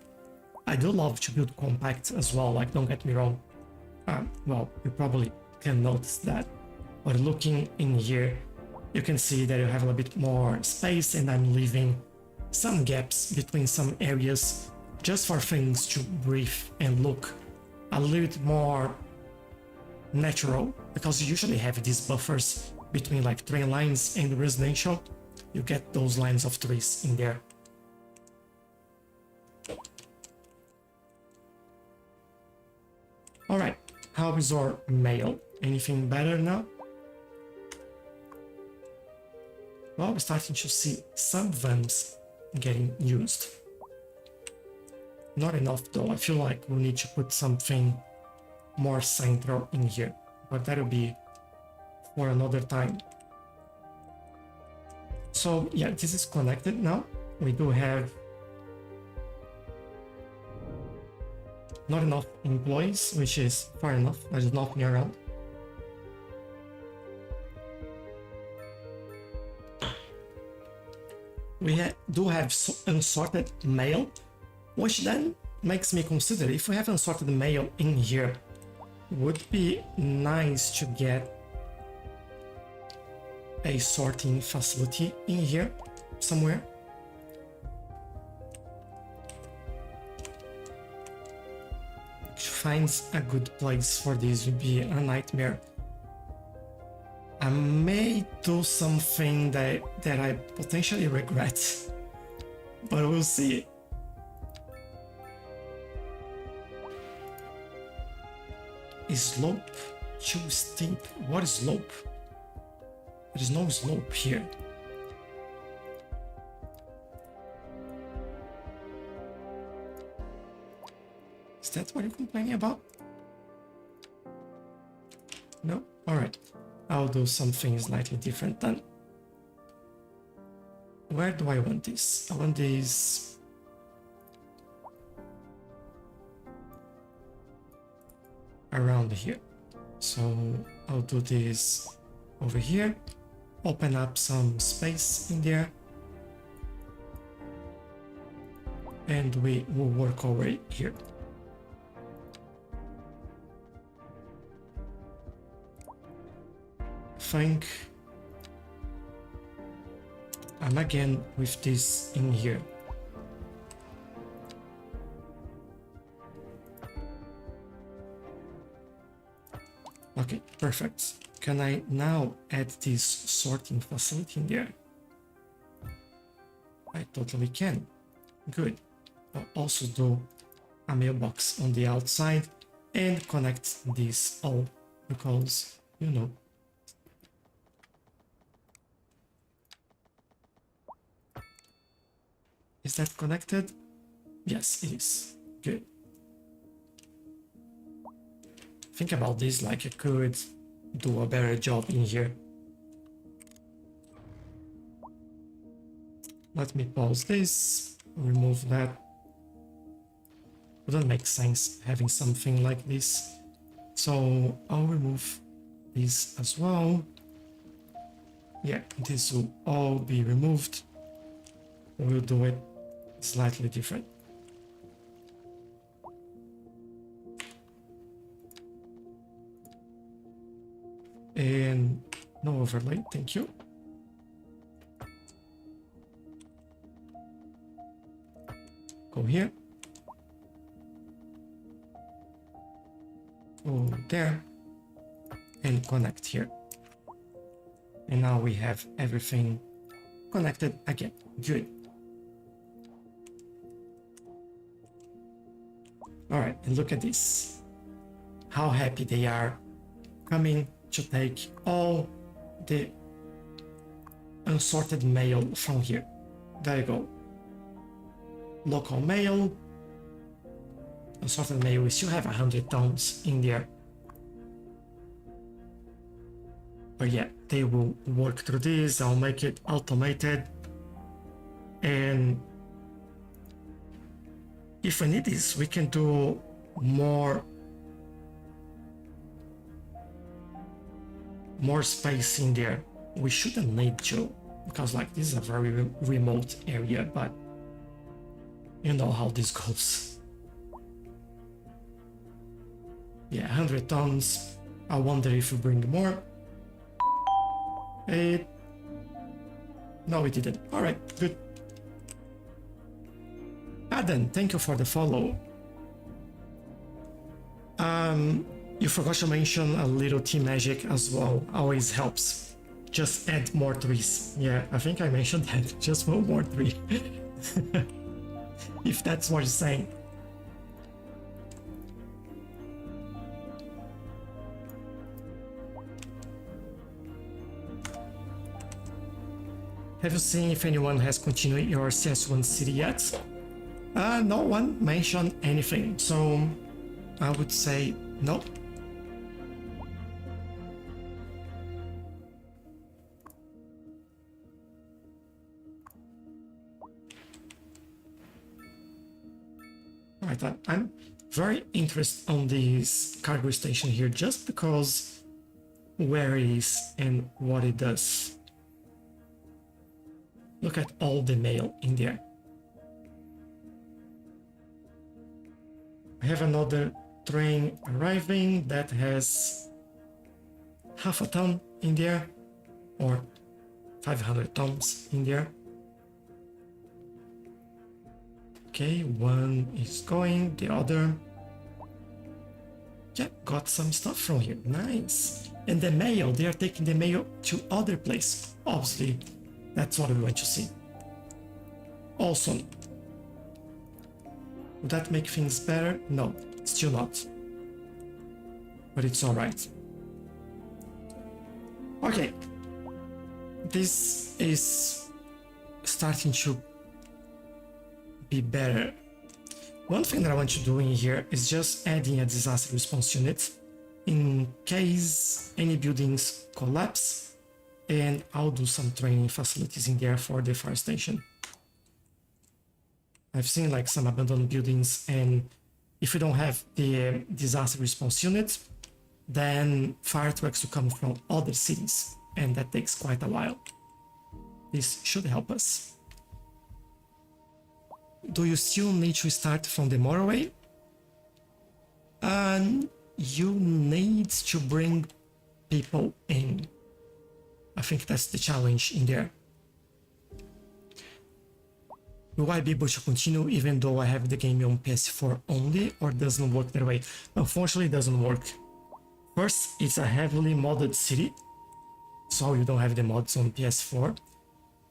Speaker 1: I do love to build compact as well, like, don't get me wrong. Well, you probably can notice that. But looking in here, you can see that you have a little bit more space, and I'm leaving some gaps between some areas just for things to breathe and look a little bit more natural, because you usually have these buffers between like train lines and residential. You get those lines of trees in there. Alright, how is our mail? Anything better now? Well, we're starting to see some vans getting used. Not enough though, I feel like we need to put something more central in here, but that'll be for another time. So yeah, this is connected now. We do have not enough employees, which is fair enough. There's nothing around. We do have unsorted mail, which then makes me consider, if we have unsorted mail in here, would be nice to get a sorting facility in here somewhere. To find a good place for this would be a nightmare. I may do something that I potentially regret, but we'll see. Is slope too steep? What is slope? There is no slope here. Is that what you're complaining about? No? Alright. I'll do something slightly different then. Where do I want this? I want this... around here. So I'll do this over here. Open up some space in there. And we will work over here. Think I'm again with this in here. Okay, perfect. Can I now add this sorting facility in there? I totally can. Good. I'll also do a mailbox on the outside and connect this all because, you know. Is that connected? Yes, it is. Good. Think about this, like I could do a better job in here. Let me pause this, remove that. Wouldn't make sense having something like this. So I'll remove this as well. Yeah, this will all be removed. We'll do it slightly different. And no overlay, thank you. Go here. Go there. And connect here. And now we have everything connected again. Good. Alright, and look at this. How happy they are coming to take all the unsorted mail from here. There you go. Local mail. Unsorted mail, we still have 100 tons in there. But yeah, they will work through this. I'll make it automated. And if we need this, we can do more space in there. We shouldn't need to, because like this is a very remote area, but you know how this goes. Yeah, 100 tons. I wonder if we bring more. No, we didn't. Alright, good. Adam, thank you for the follow. You forgot to mention a little tea magic as well. Always helps. Just add more trees. Yeah, I think I mentioned that. Just one more tree. If that's what you're saying. Have you seen if anyone has continued your CS1 city yet? No one mentioned anything, so I would say no. Right, I'm very interested on this cargo station here just because where it is and what it does. Look at all the mail in there. I have another train arriving that has half a ton in there, or 500 tons in there. Okay, one is going, the other. Yeah, got some stuff from here. Nice. And the mail, they are taking the mail to other place. Obviously, that's what we want to see. Awesome. Would that make things better? No, still not. But it's alright. Okay. This is starting to be better. One thing that I want to do in here is just adding a disaster response unit in case any buildings collapse, and I'll do some training facilities in there for deforestation. I've seen like some abandoned buildings, and if we don't have the disaster response unit, then fire trucks will come from other cities, and that takes quite a while. This should help us. Do you still need to start from the motorway? You need to bring people in. I think that's the challenge in there. Will I be able to continue even though I have the game on PS4 only, or doesn't work that way? Unfortunately, it doesn't work. First, it's a heavily modded city, so you don't have the mods on PS4.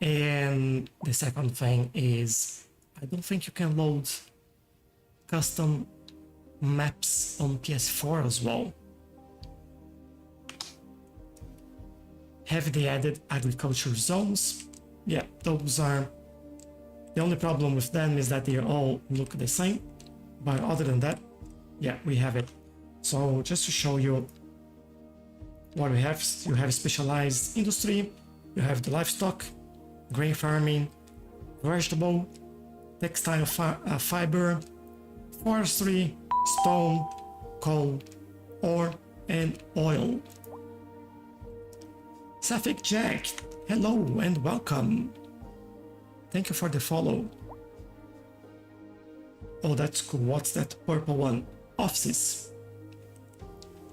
Speaker 1: And the second thing is, I don't think you can load custom maps on PS4 as well. Have they added agriculture zones? Yeah, those are... The only problem with them is that they all look the same. But other than that, yeah, we have it. So just to show you what we have, you have specialized industry, you have the livestock, grain farming, vegetable, textile fiber, forestry, stone, coal, ore, and oil. Safik Jack, hello and welcome. Thank you for the follow. Oh, that's cool. What's that purple one? Offices.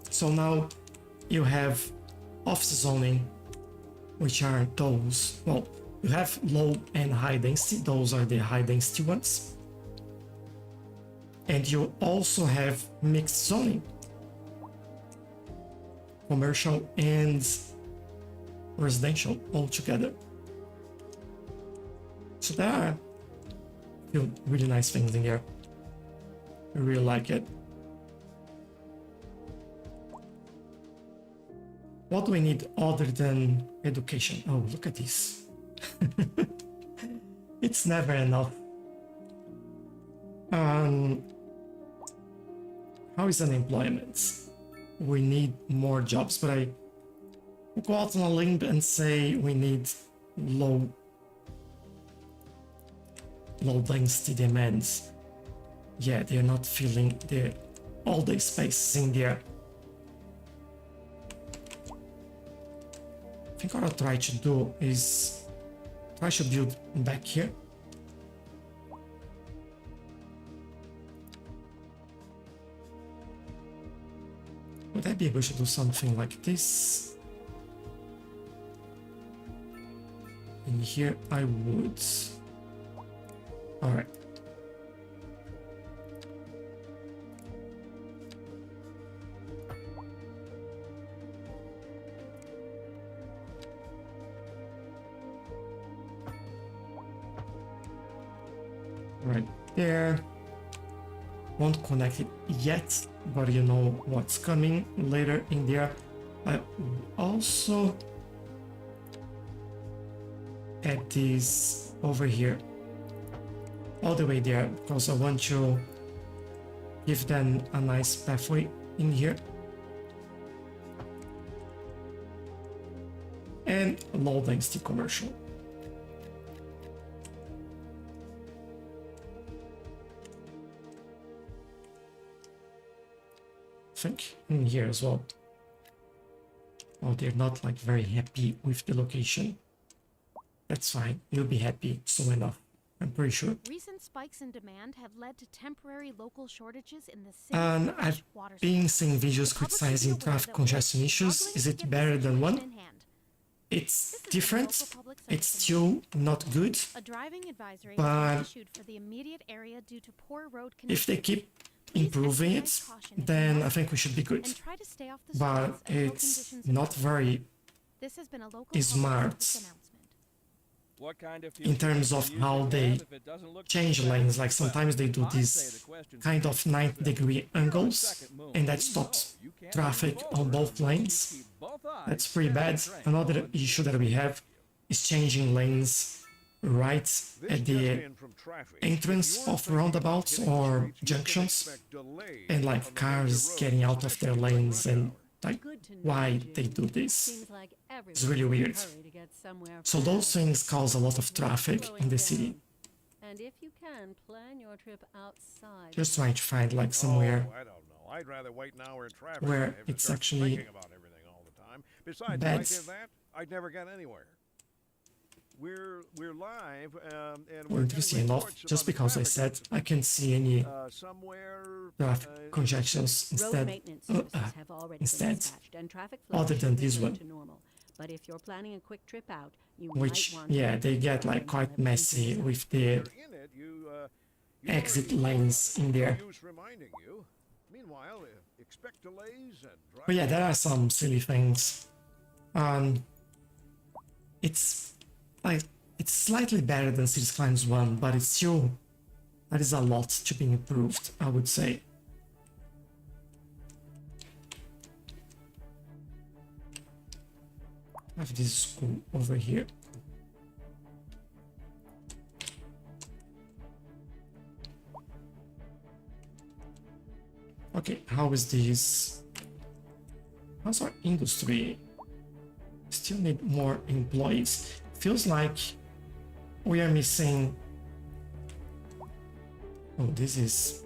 Speaker 1: So now you have office zoning, which are those, well, you have low and high density. Those are the high density ones. And you also have mixed zoning, commercial and residential all together. So there are a few really nice things in here. I really like it. What do we need other than education? Oh, look at this. It's never enough. How is unemployment? We need more jobs, but I go out on a limb and say we need low density demands. Yeah, they're not filling all the spaces in there. I think what I'll try to do is try to build back here. Would I be able to do something like this? In here I would. Alright. Right there. Won't connect it yet, but you know what's coming later in there. I also add this over here, all the way there, because I want to give them a nice pathway in here. And low density commercial. I think in here as well. Oh, they're not like very happy with the location. That's fine. You'll be happy soon enough. I'm pretty sure.
Speaker 4: Recent spikes in demand have led to temporary local shortages in the city.
Speaker 1: And I've been seeing videos criticizing traffic congestion issues. Is it better than one? It's different. It's still not good.
Speaker 4: A driving advisory
Speaker 1: but
Speaker 4: was issued for the immediate area due to poor road
Speaker 1: if they
Speaker 4: conditions.
Speaker 1: keep improving it, then I think we should be good.
Speaker 4: And try to stay off the
Speaker 1: But
Speaker 4: streets until
Speaker 1: it's
Speaker 4: conditions
Speaker 1: not
Speaker 4: improve.
Speaker 1: very
Speaker 4: This has been a local public
Speaker 1: smart
Speaker 4: service announcement.
Speaker 2: What kind of
Speaker 1: in terms of how they change lanes. Like sometimes they do these kind of 90-degree angles, and that stops traffic on both lanes. That's pretty bad. Another issue that we have is changing lanes right
Speaker 5: This
Speaker 1: at
Speaker 5: just
Speaker 1: the
Speaker 5: in from traffic.
Speaker 1: entrance
Speaker 5: If you're
Speaker 1: of
Speaker 5: thinking about
Speaker 1: roundabouts
Speaker 5: hitting the
Speaker 1: or
Speaker 5: streets, you can
Speaker 1: junctions,
Speaker 5: expect delays
Speaker 1: and
Speaker 5: on
Speaker 1: like
Speaker 5: the major
Speaker 1: cars
Speaker 5: roads,
Speaker 1: getting out of their
Speaker 5: especially during
Speaker 1: lanes,
Speaker 5: rush
Speaker 1: and
Speaker 5: hour.
Speaker 1: like
Speaker 3: Good to know,
Speaker 1: why
Speaker 3: Jim.
Speaker 1: they do this.
Speaker 3: Seems like
Speaker 1: It's really
Speaker 3: everyone's in a
Speaker 1: weird.
Speaker 3: hurry to get somewhere
Speaker 1: So those
Speaker 3: fast.
Speaker 1: things cause a lot of
Speaker 3: It's worth
Speaker 1: traffic in the
Speaker 3: slowing
Speaker 1: city.
Speaker 3: down. And if you can, plan your trip outside.
Speaker 1: Just trying to find like somewhere
Speaker 5: Oh, I don't know. I'd rather wait an hour in traffic
Speaker 1: where
Speaker 5: than have to
Speaker 1: it's
Speaker 5: start
Speaker 1: actually
Speaker 5: thinking about everything all the time. Besides, if I
Speaker 1: bad.
Speaker 5: did that, I'd never get anywhere. We're live, and
Speaker 1: We're
Speaker 5: we're
Speaker 1: interesting
Speaker 5: getting
Speaker 1: enough.
Speaker 5: reports
Speaker 1: Just
Speaker 5: about a
Speaker 1: because I
Speaker 5: traffic
Speaker 1: said I can't see any
Speaker 5: somewhere
Speaker 1: traffic
Speaker 5: in the
Speaker 1: congestions
Speaker 3: Road
Speaker 1: instead,
Speaker 3: maintenance services have already
Speaker 1: instead,
Speaker 3: been dispatched, and traffic flow
Speaker 1: other
Speaker 3: should
Speaker 1: than this
Speaker 3: return
Speaker 1: one.
Speaker 3: to normal. But if you're planning a quick trip out, you
Speaker 1: which
Speaker 3: might want
Speaker 1: yeah,
Speaker 3: to
Speaker 1: they get
Speaker 3: drive
Speaker 1: like
Speaker 3: until
Speaker 1: quite
Speaker 3: everything
Speaker 1: messy
Speaker 3: clears up.
Speaker 1: with the
Speaker 5: you're in it, you
Speaker 1: exit
Speaker 5: already know
Speaker 1: lanes in
Speaker 5: no
Speaker 1: there.
Speaker 5: use reminding you. Meanwhile, expect delays and drive.
Speaker 1: But yeah, there are some silly things. It's like it's slightly better than Cities Skylines 1, but it's still that is a lot to be improved, I would say. I have this school over here. Okay, how is this? How's our industry? Still need more employees. Feels like we are missing. Oh, this is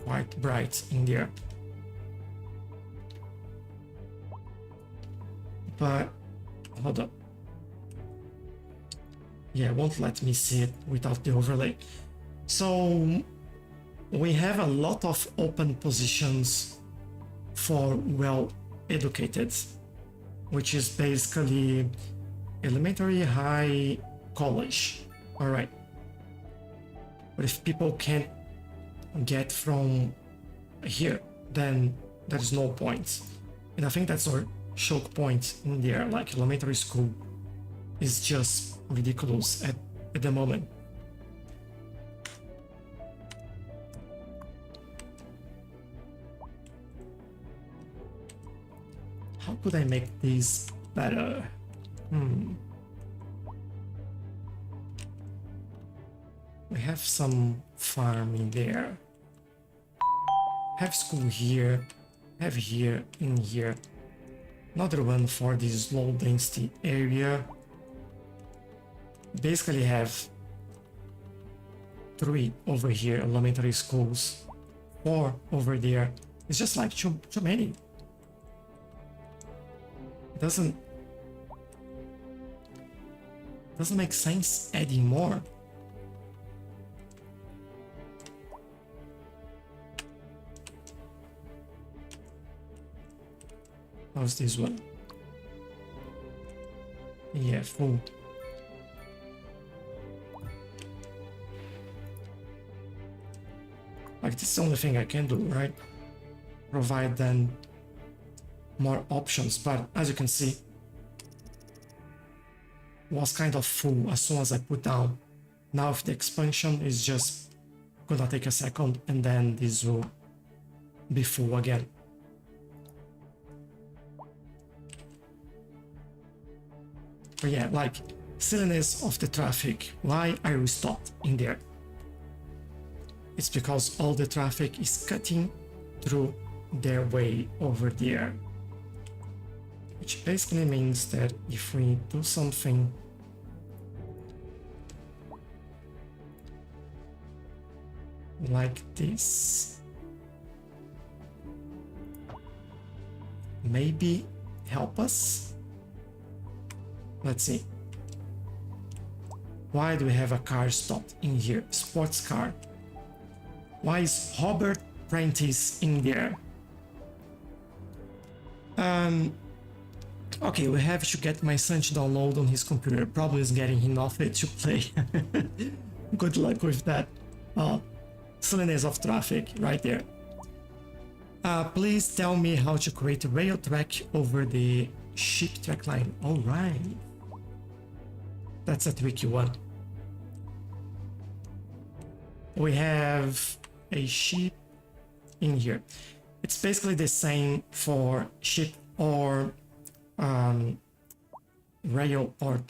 Speaker 1: quite bright in there. But hold up. Yeah, it won't let me see it without the overlay. So we have a lot of open positions for well-educated, which is basically elementary, high, college. All right. But if people can't get from here, then there's no point. And I think that's our choke point in there. Like elementary school is just ridiculous at the moment. How could I make this better? We have some farm in there. Have school here. Have here in here. Another one for this low density area. Basically have 3 over here, elementary schools. 4 over there. It's just like too many. Doesn't make sense adding more. How's this one? Yeah, full. Like this is the only thing I can do, right? Provide then more options, but as you can see, was kind of full as soon as I put down. Now if the expansion is just gonna take a second and then this will be full again. But yeah, like silliness of the traffic. Why are we stopped in there? It's because all the traffic is cutting through their way over there. Which basically means that if we do something like this, maybe help us. Let's see. Why do we have a car stopped in here? Sports car. Why is Robert Prentice in there? Okay, we have to get my son to download on his computer. Probably is getting him off it to play. Good luck with that. Silliness of traffic right there. Please tell me how to create a rail track over the ship track line. All right. That's a tricky one. We have a ship in here. It's basically the same for ship or rail or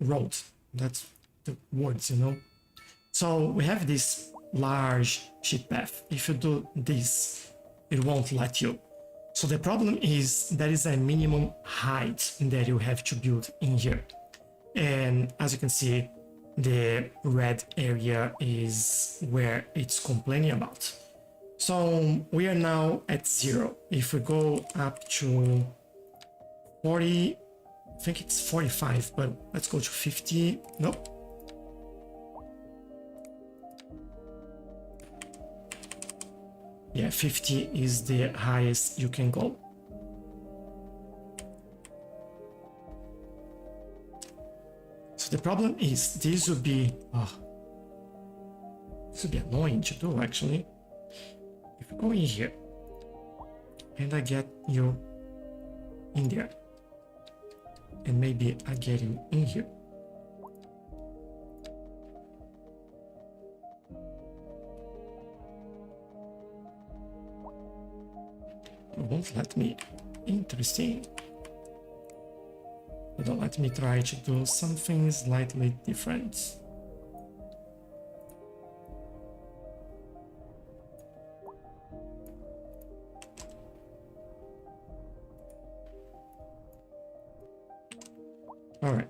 Speaker 1: road, That's the words, you know. So we have this large ship path. If you do this, it won't let you. So the problem is there is a minimum height that you have to build in here. And as you can see, the red area is where it's complaining about. So we are now at 0. If we go up to 40, I think it's 45, but let's go to 50. Nope. Yeah, 50 is the highest you can go. So the problem is this would be annoying to do actually. If you go in here and I get you in there, and maybe I get you in here. It won't let me. Interesting. But let me try to do something slightly different. All right.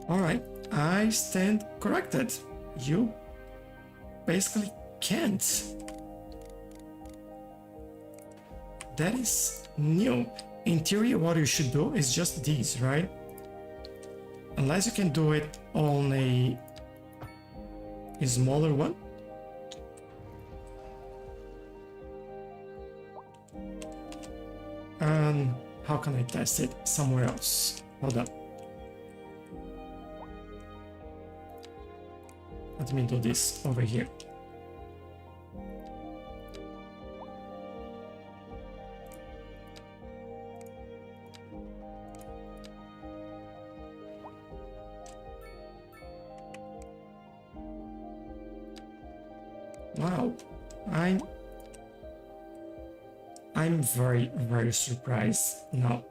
Speaker 1: All right, I stand corrected. You basically can't. That is new. In theory, what you should do is just this, right? Unless you can do it on a smaller one. And how can I test it somewhere else? Hold on. Let me do this over here. Wow, I'm very, very surprised now.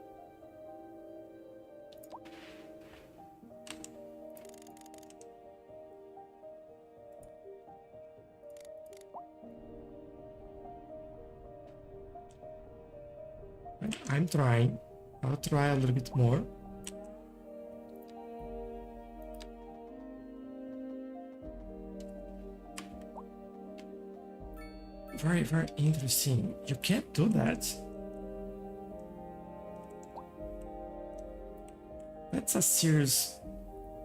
Speaker 1: I'm trying. I'll try a little bit more. Very, very interesting. You can't do that. That's a serious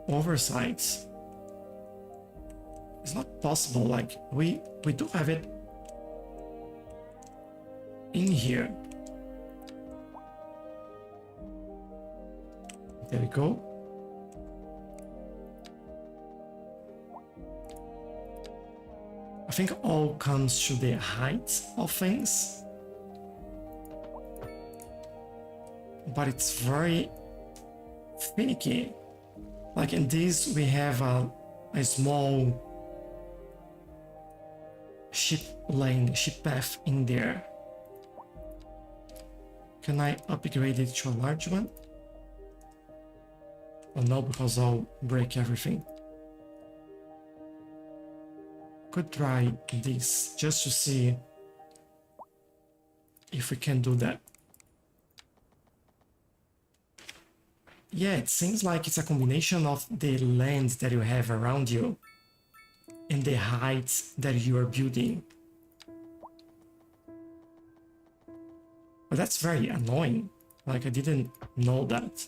Speaker 1: oversight. It's not possible. Like we do have it in here. There we go. I think all comes to the height of things. But it's very finicky. Like in this, we have a small ship lane, ship path in there. Can I upgrade it to a large one? Oh no, because I'll break everything. Could try this just to see if we can do that. Yeah, it seems like it's a combination of the land that you have around you and the height that you are building. But that's very annoying. Like I didn't know that.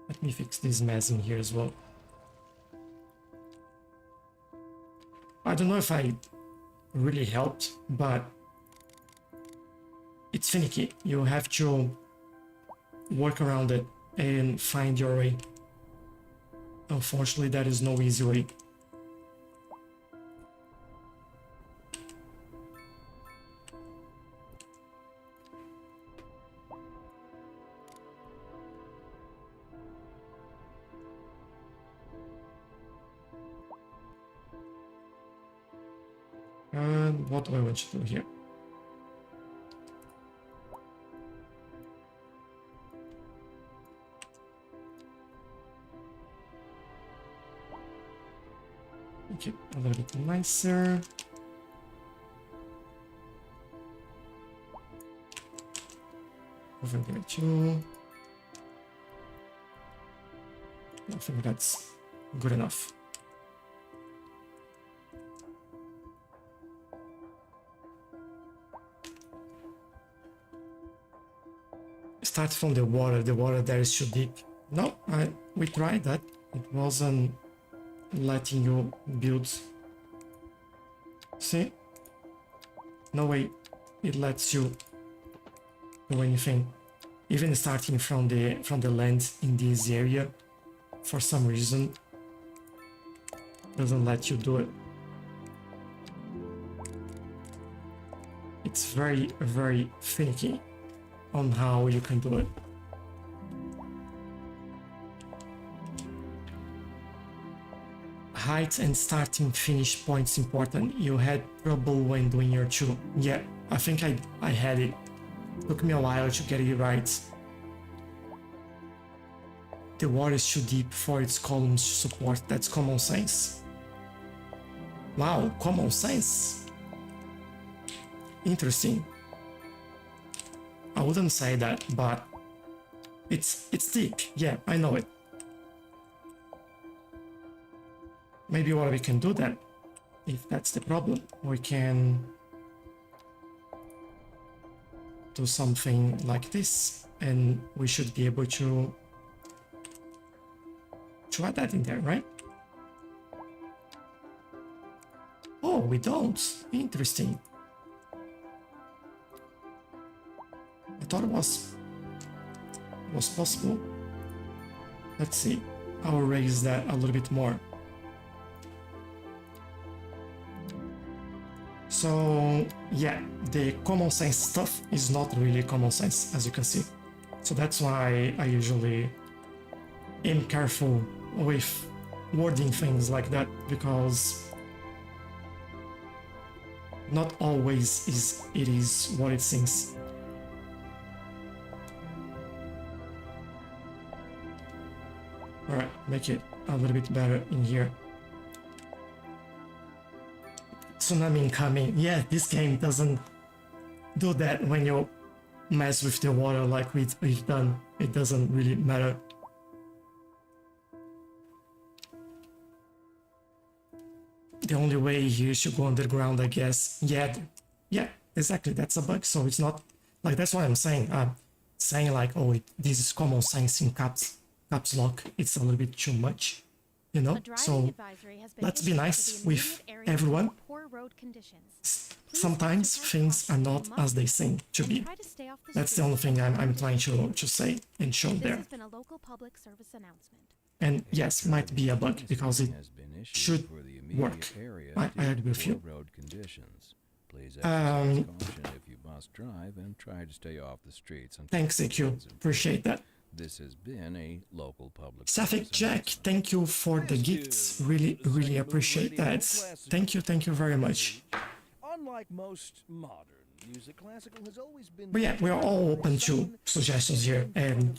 Speaker 1: Let me fix this mess in here as well. I don't know if I really helped, but it's finicky. You have to work around it and find your way. Unfortunately, there is no easy way. And what do I want to do here? Make it a little bit nicer. Over there too. I think that's good enough. Start from the water there is too deep. No, we tried that. It wasn't letting you build. See? No way it lets you do anything. Even starting from the land in this area, for some reason, doesn't let you do it. It's very, very finicky on how you can do it. Height and starting finish points important. You had trouble when doing your 2. Yeah, I think I had it. Took me a while to get it right. The water is too deep for its columns to support. That's common sense. Wow, common sense. Interesting. I wouldn't say that, but it's deep. Yeah, I know it. Maybe what we can do then, if that's the problem, we can do something like this, and we should be able to add that in there, right? Oh, we don't. Interesting. I thought it was possible. Let's see. I'll raise that a little bit more. So yeah, the common sense stuff is not really common sense, as you can see. So that's why I usually am careful with wording things like that, because not always it is what it seems. Alright, make it a little bit better in here. Tsunami incoming. Yeah, this game doesn't do that when you mess with the water like we've done. It doesn't really matter. The only way here is to go underground, I guess. Yeah, exactly. That's a bug. So it's not like, that's what I'm saying. Saying like, oh, this is common sense in caps lock. It's a little bit too much, you know. So let's be nice with everyone. Sometimes things are not as they seem to be. That's the only thing I'm trying to say and show there. And yes, might be a bug because it should work. I agree with you. Thanks, AQ. Appreciate that.
Speaker 2: This has been a local public
Speaker 1: Safik Jack, thank you for the gifts. Really appreciate that. Thank you very much.
Speaker 2: Unlike most modern music, classical has always been.
Speaker 1: But yeah, we are all open to suggestions here, and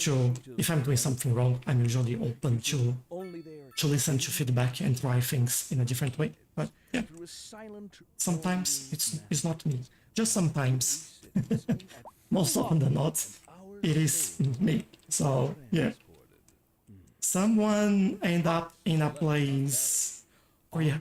Speaker 1: if I'm doing something wrong, I'm usually open to listen to feedback and try things in a different way. But yeah, sometimes it's not me. Just sometimes. Most often than not, it is me. So yeah, someone end up in a place. Oh yeah.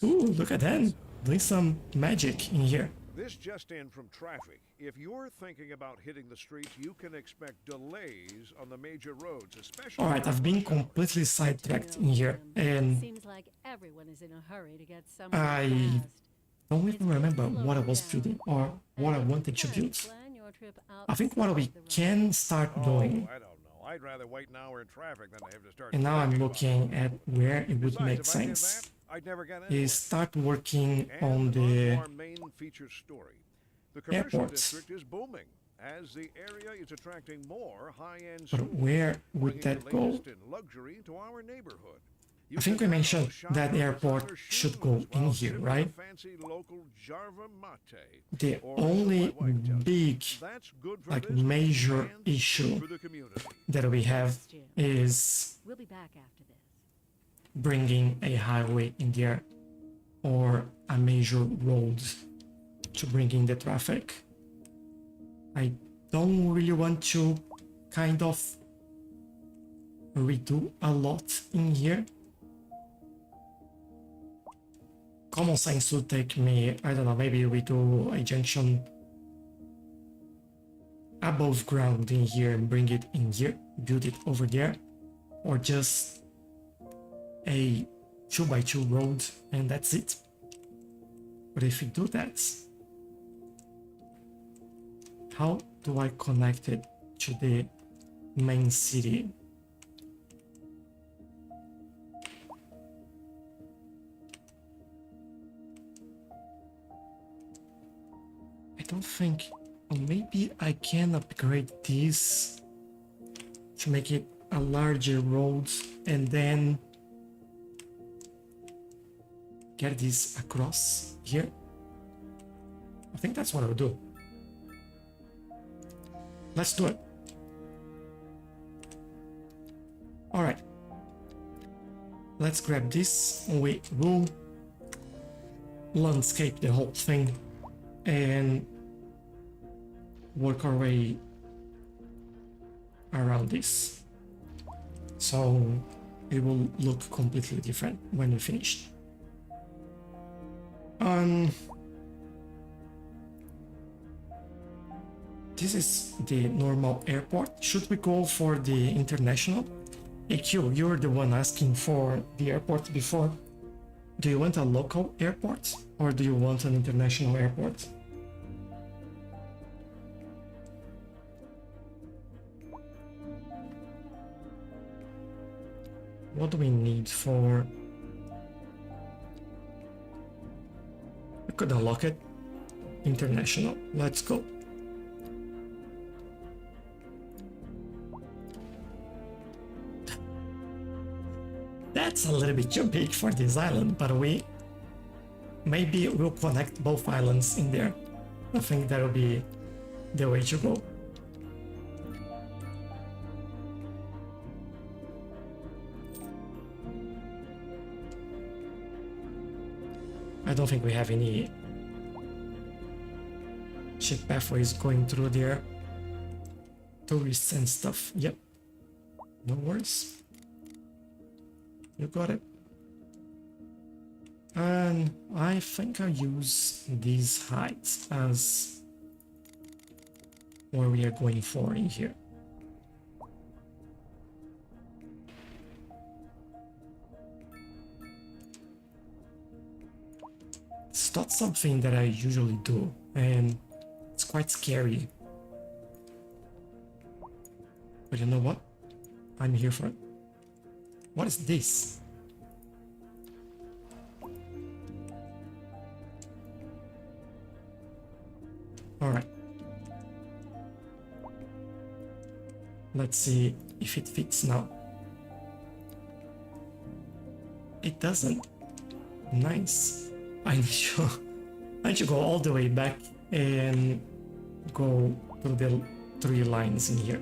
Speaker 1: Ooh, look at them doing some magic in here.
Speaker 5: This just in from traffic. If you're thinking about hitting the streets, you can expect delays on the major roads, especially.
Speaker 1: Alright, I've been completely sidetracked in here, and
Speaker 3: Seems like everyone is in a hurry to get somewhere
Speaker 1: I
Speaker 3: fast.
Speaker 1: don't even remember what I was building or what I wanted to build.
Speaker 3: Plan your trip
Speaker 1: I think what we
Speaker 3: outside the
Speaker 1: can start doing,
Speaker 5: I don't know. I'd rather wait an hour in traffic than to have to start.
Speaker 1: and now I'm
Speaker 5: thinking
Speaker 1: looking at where it would
Speaker 5: about it.
Speaker 1: make
Speaker 5: Besides, if I did
Speaker 1: sense,
Speaker 5: that, I'd never get anywhere.
Speaker 1: is start working
Speaker 5: And
Speaker 1: on the
Speaker 5: our main feature story. The commercial
Speaker 1: airports.
Speaker 5: district is booming as the area is attracting more high-end
Speaker 1: But
Speaker 5: stores,
Speaker 1: where would
Speaker 5: bringing
Speaker 1: that
Speaker 5: the
Speaker 1: go?
Speaker 5: latest in luxury to our neighborhood. You
Speaker 1: I think
Speaker 5: can
Speaker 1: we
Speaker 5: now
Speaker 1: mentioned
Speaker 5: shop
Speaker 1: that the
Speaker 5: for
Speaker 1: airport
Speaker 5: designer
Speaker 1: should
Speaker 5: shoes
Speaker 1: go in
Speaker 5: while
Speaker 1: here,
Speaker 5: sipping a
Speaker 1: right?
Speaker 5: fancy local Jarva mate.
Speaker 1: The
Speaker 5: Or so
Speaker 1: only
Speaker 5: my wife tells me.
Speaker 1: big,
Speaker 5: That's good for
Speaker 1: like,
Speaker 5: business
Speaker 1: major
Speaker 5: and good
Speaker 1: issue
Speaker 5: for the community.
Speaker 1: that we have
Speaker 3: Thanks, Jim.
Speaker 1: is
Speaker 3: We'll be back after this.
Speaker 1: bringing a highway in there or a major road to bring in the traffic. I don't really want to kind of redo a lot in here. Common sense would take me, I don't know, maybe we do a junction above ground in here and bring it in here, build it over there, or just a 2x2 road and that's it. But if we do that, how do I connect it to the main city? I don't think, or maybe I can upgrade this to make it a larger road and then get this across here. I think that's what I'll do. Let's do it. All right. Let's grab this. We will landscape the whole thing and work our way around this. So it will look completely different when we finish. This is the normal airport. Should we go for the international? AQ, you're the one asking for the airport before. Do you want a local airport or do you want an international airport? What do we need for... We could unlock it. International. Let's go. That's a little bit too big for this island, but maybe we'll connect both islands in there. I think that'll be the way to go. I don't think we have any ship pathways going through there. Tourists and stuff. Yep. No worries. You got it. And I think I'll use these heights as where we are going for in here. It's not something that I usually do, and it's quite scary. But you know what? I'm here for it. What is this? Alright. Let's see if it fits now. It doesn't. Nice. I need to go all the way back and go through the 3 lines in here.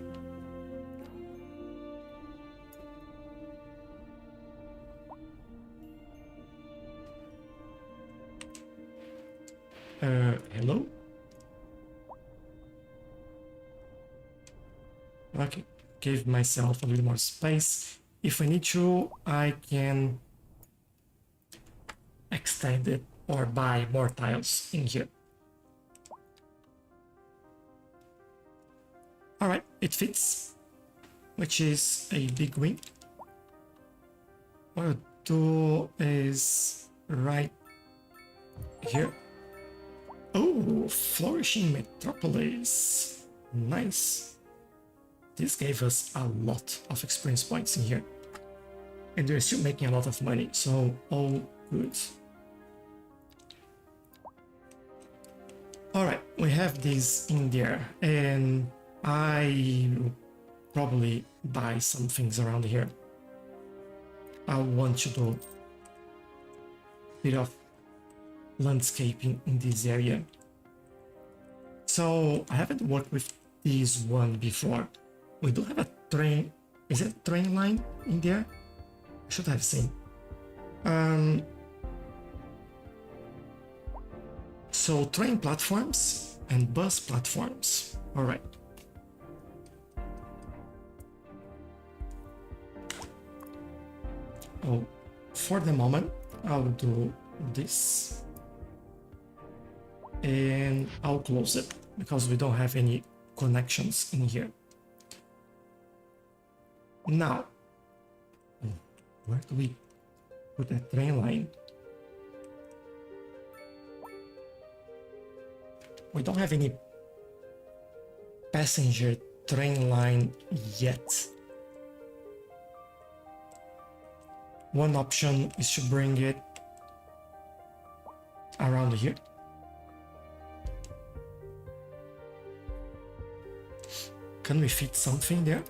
Speaker 1: Hello? Okay, give myself a little more space. If I need to, I can extend it or buy more tiles in here. Alright, it fits, which is a big win. What I'll do is right here. Oh, flourishing metropolis. Nice. This gave us a lot of experience points in here. And we're still making a lot of money, so all good. Alright, we have this in there, and I will probably buy some things around here. I want to do a bit of landscaping in this area. So I haven't worked with this one before. We do have a train. Is it a train line in there? I should have seen. So train platforms and bus platforms. All right. Oh, for the moment, I'll do this. And I'll close it because we don't have any connections in here. Now, where do we put that train line? We don't have any passenger train line yet. One option is to bring it around here. Can we fit something there?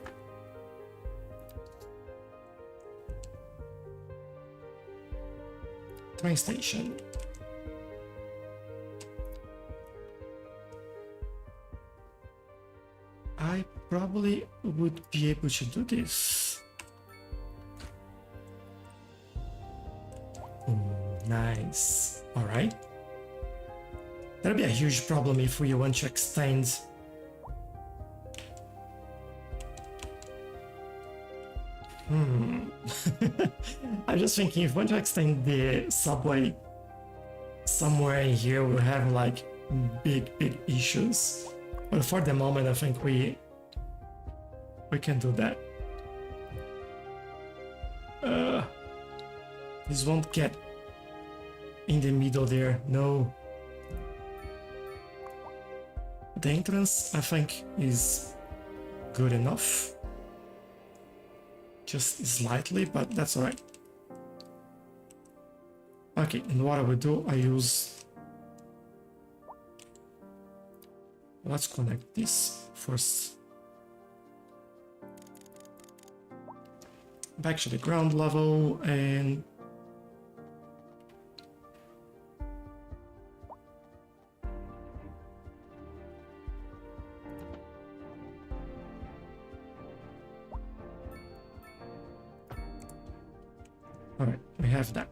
Speaker 1: Train station. I probably would be able to do this. Nice. All right. That'll be a huge problem if we want to extend I'm just thinking if we want to extend the subway somewhere in here, we'll have like big issues. But for the moment, I think we can do that. This won't get in the middle there. No. The entrance, I think, is good enough. Just slightly, but that's alright. Okay, and what I will do, I use... Let's connect this first. Back to the ground level and... Alright, we have that.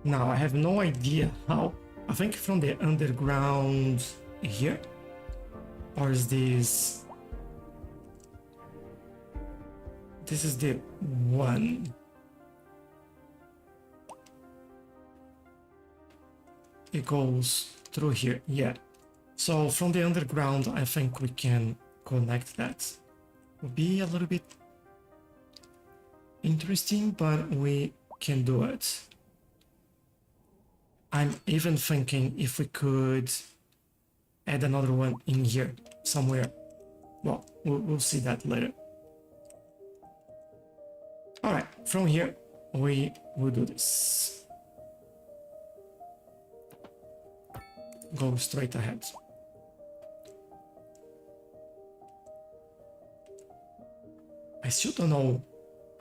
Speaker 1: Now, I have no idea how. I think from the underground here? Or is this... This is the one. It goes through here, yeah. So from the underground, I think we can connect that. Will be a little bit interesting, but we can do it. I'm even thinking if we could add another one in here somewhere. Well, we'll see that later. All right, from here we will do this. Go straight ahead. I still don't know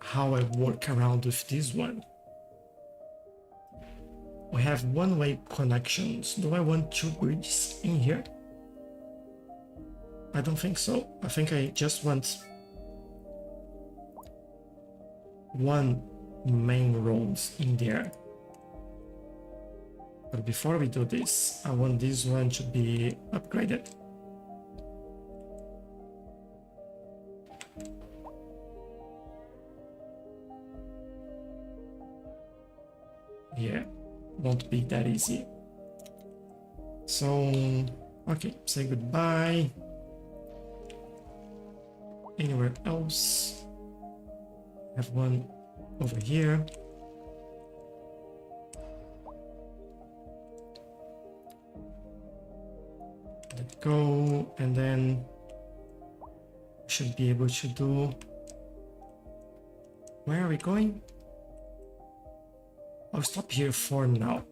Speaker 1: how I work around with this one. We have one-way connections. Do I want two bridges in here? I don't think so. I think I just want one main road in there. But before we do this, I want this one to be upgraded. Yeah, won't be that easy. So, okay, say goodbye. Anywhere else? Have one over here. Let go, and then should be able to do. Where are we going? I'll stop here for now.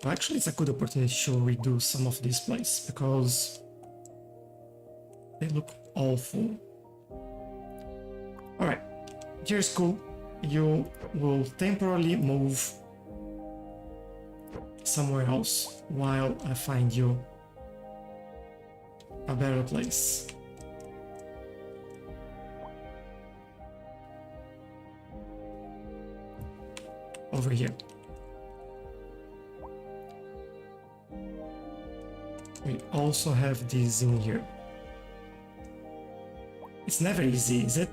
Speaker 1: Well, actually, it's a good opportunity to redo some of this place because They look awful. Alright, here's cool. You will temporarily move somewhere else while I find you a better place. Over here. We also have this in here. It's never easy, is it?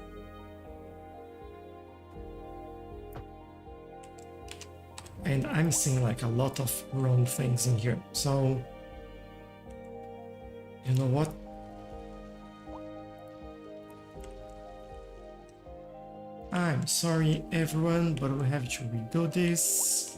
Speaker 1: And I'm seeing like a lot of wrong things in here. So, you know what? I'm sorry everyone, but we have to redo this.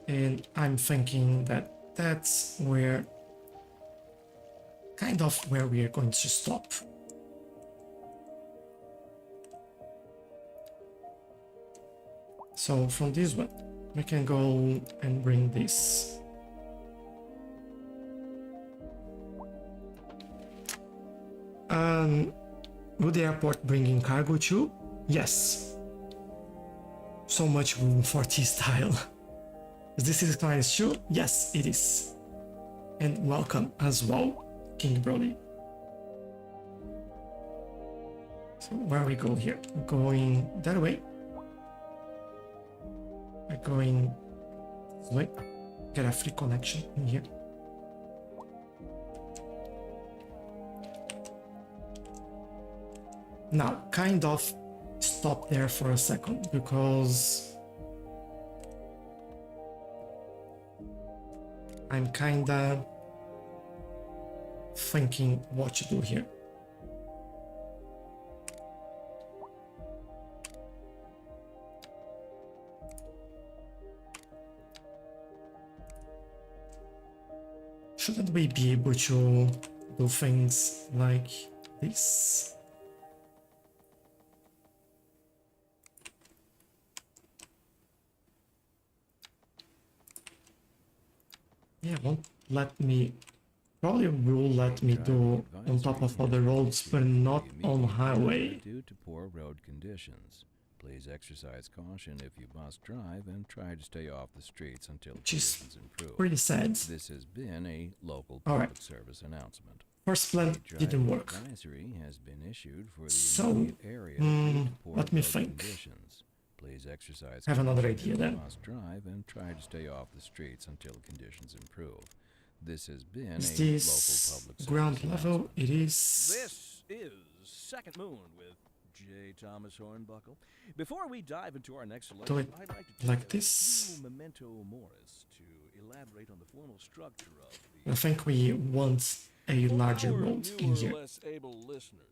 Speaker 1: And I'm thinking that that's where, kind of where we are going to stop. So from this one, we can go and bring this. Would the airport bring in cargo too? Yes. So much room for T-style. Is this Cities Skylines too? Yes, it is. And welcome as well, King Brody. So where we go here? We're going that way. We're going this way. Get a free connection in here. Now, kind of stop there for a second because I'm kinda thinking what to do here. Shouldn't we be able to do things like this? Yeah, won't let me, probably will let me do on top of other roads, but not on highway.
Speaker 2: Due to poor road conditions, please exercise caution if you must drive and try to stay off the streets until conditions improve.
Speaker 1: Pretty sad.
Speaker 2: This has been a local
Speaker 1: All
Speaker 2: public
Speaker 1: right.
Speaker 2: service announcement.
Speaker 1: First plan didn't work.
Speaker 2: Advisory has been issued for the
Speaker 1: So,
Speaker 2: immediate area due to poor
Speaker 1: let me
Speaker 2: road
Speaker 1: think.
Speaker 2: conditions. Please exercise
Speaker 1: Have another
Speaker 2: caution
Speaker 1: idea
Speaker 2: if
Speaker 1: then.
Speaker 2: you must drive and try to stay off the streets until conditions improve. This has been
Speaker 1: Is
Speaker 2: a
Speaker 1: this
Speaker 2: local public service
Speaker 1: ground level?
Speaker 2: announcement.
Speaker 1: It is.
Speaker 2: This is Second Moon with J. Thomas Hornbuckle. Before we dive into our next
Speaker 1: Do
Speaker 2: selection,
Speaker 1: it
Speaker 2: I'd like to
Speaker 1: like
Speaker 2: take
Speaker 1: this.
Speaker 2: a few memento moris to elaborate on the formal structure of the
Speaker 1: I think we want a larger
Speaker 2: For our
Speaker 1: road in
Speaker 2: newer,
Speaker 1: here.
Speaker 2: less able listeners.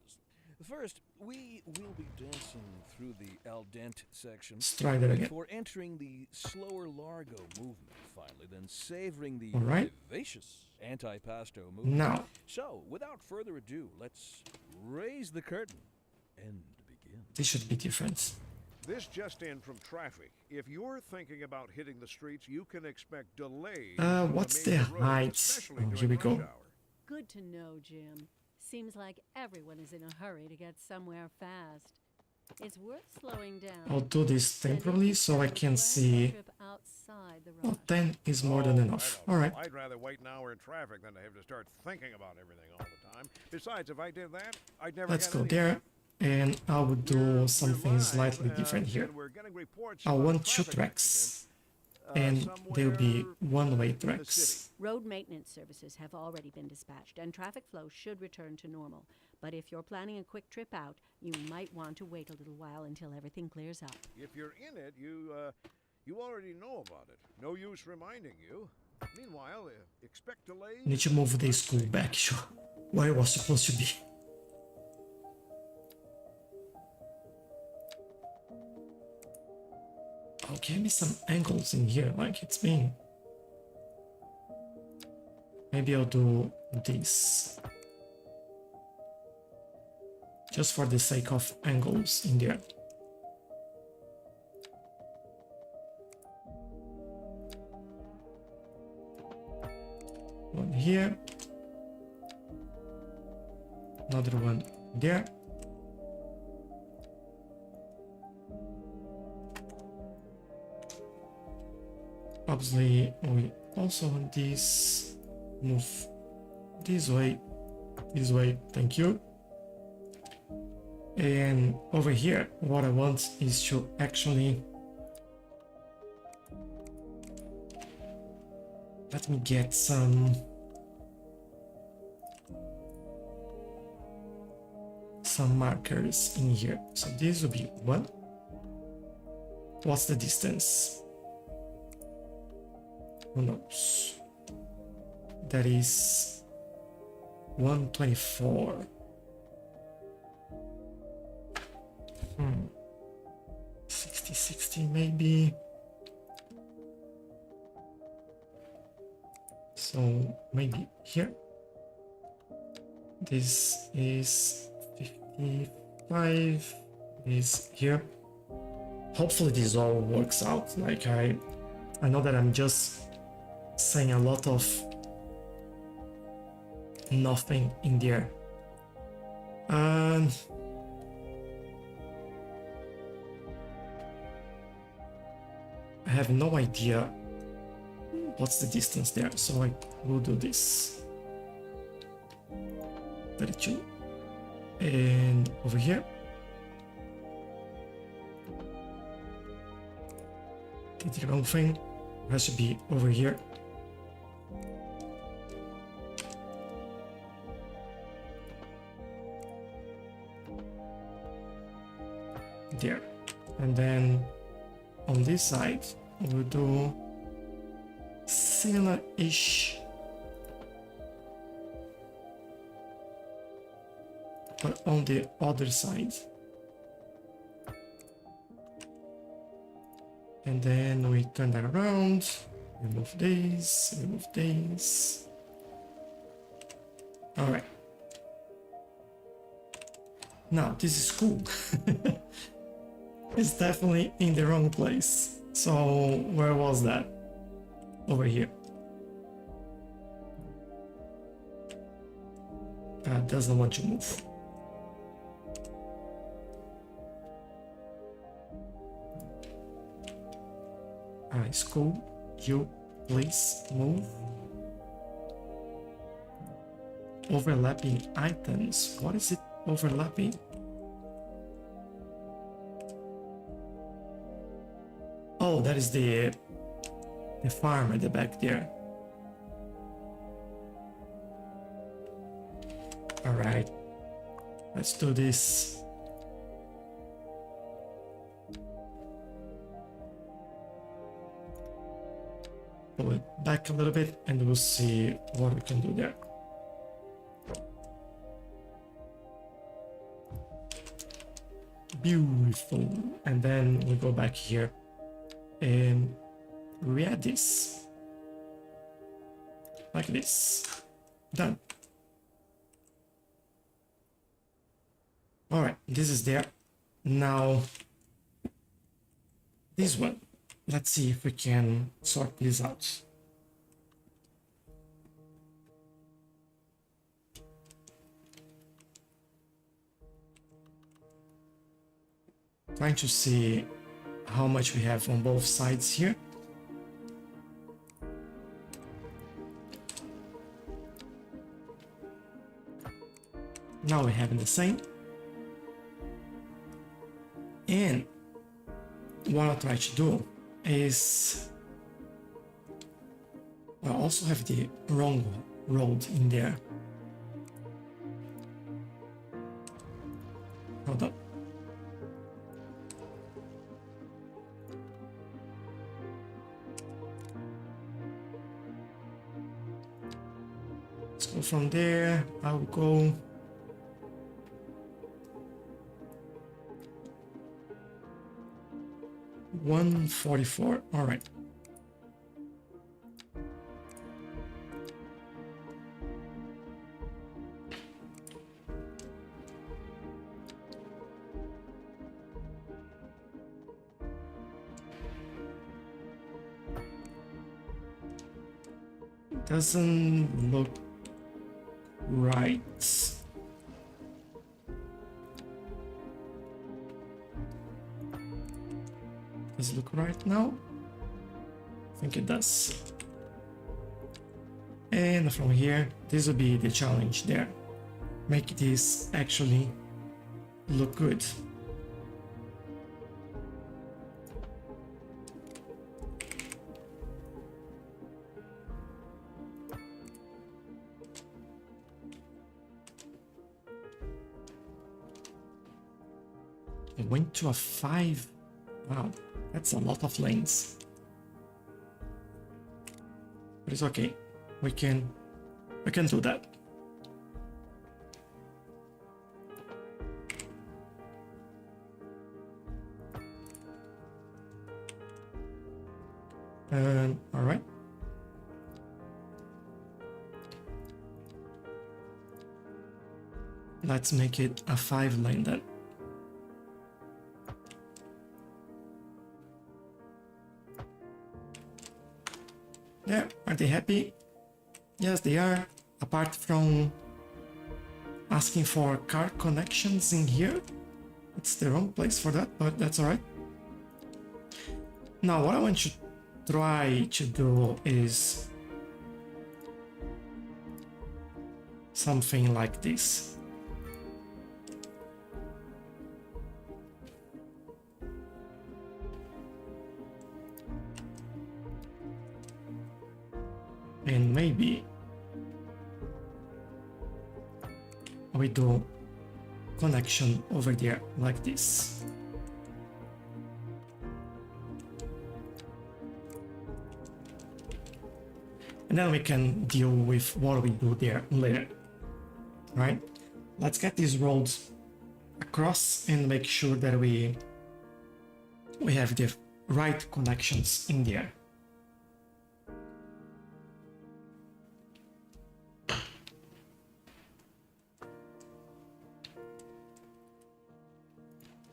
Speaker 2: First, we will be dancing through the al dente section
Speaker 1: Let's try that again.
Speaker 2: before entering the slower largo movement, finally, then savoring the
Speaker 1: All right.
Speaker 2: vivacious antipasto movement.
Speaker 1: Now,
Speaker 2: So, without further ado, let's raise the curtain and begin.
Speaker 1: this should be different.
Speaker 5: This just in from traffic. If you're thinking about hitting the streets, you can expect delays.
Speaker 1: What's the height? Oh, here we go.
Speaker 3: Good to know, Jim. Seems like everyone is in a hurry to get somewhere fast. It's worth slowing down.
Speaker 1: I'll do this
Speaker 3: And if
Speaker 1: temporarily
Speaker 3: you
Speaker 1: so I
Speaker 3: can,
Speaker 1: can
Speaker 3: plan
Speaker 1: see.
Speaker 3: a trip outside the
Speaker 1: Well,
Speaker 3: rush.
Speaker 1: 10 is more than enough. Alright,
Speaker 5: I'd rather wait an hour in traffic than to have to start thinking about everything all the time. Besides, if I did that, I'd never
Speaker 1: let's
Speaker 5: get
Speaker 1: go
Speaker 5: any-
Speaker 1: there. And I would do something
Speaker 5: We're
Speaker 1: slightly
Speaker 5: live,
Speaker 1: different here.
Speaker 5: and we're getting reports
Speaker 1: I
Speaker 5: of a
Speaker 1: want 2
Speaker 5: traffic
Speaker 1: tracks.
Speaker 5: accident,
Speaker 1: And they'll be
Speaker 5: somewhere
Speaker 1: one-way
Speaker 5: in the
Speaker 1: tracks.
Speaker 5: city.
Speaker 3: Road maintenance services have already been dispatched, and traffic flow should return to normal. But if you're planning a quick trip out, you might want to wait a little while until everything clears up.
Speaker 5: If you're in it, you already know about it. No use reminding you. Meanwhile, expect delays.
Speaker 1: Need to move the school back where it was supposed to be. Oh, give me some angles in here, like it's been. Maybe I'll do this. Just for the sake of angles in there. One here. Another one there. Obviously, we also want this move this way, thank you. And over here, what I want is to actually let me get some markers in here. So this will be 1. What's the distance? Who knows? That is 124. 60 maybe. So maybe here. This is 55. This here. Hopefully this all works out. Like I know that I'm just saying a lot of nothing in there. And I have no idea what's the distance there, so I will do this. 32. And over here. Did the wrong thing. Has to be over here. There. And then on this side, we'll do similar-ish, but on the other side. And then we turn that around, remove these, remove these. All right. Now, this is cool. It's definitely in the wrong place. So, where was that? Over here. Doesn't want to move. School, you please move. Overlapping items. What is it overlapping? Oh, that is the farm at the back there. All right, let's do this. Pull it back a little bit and we'll see what we can do there. Beautiful. And then we go back here and we add this. Like this. Done. Alright, this is there. Now, this one. Let's see if we can sort this out. Trying to see how much we have on both sides here. Now we're having the same. And what I'll try to do is I also have the wrong road in there. Hold up. Let's go from there. I'll go $144. All right. Doesn't look right. Does it look right now? I think it does. And from here, this will be the challenge there. Make this actually look good. It went to a 5. Wow, that's a lot of lanes. But it's okay. We can do that. All right. Let's make it a 5 lane then. Yeah, are they happy? Yes, they are. Apart from asking for car connections in here. It's the wrong place for that, but that's alright. Now, what I want to try to do is something like this. And maybe we do connection over there like this. And then we can deal with what we do there later, right? Let's get these roads across and make sure that we have the right connections in there.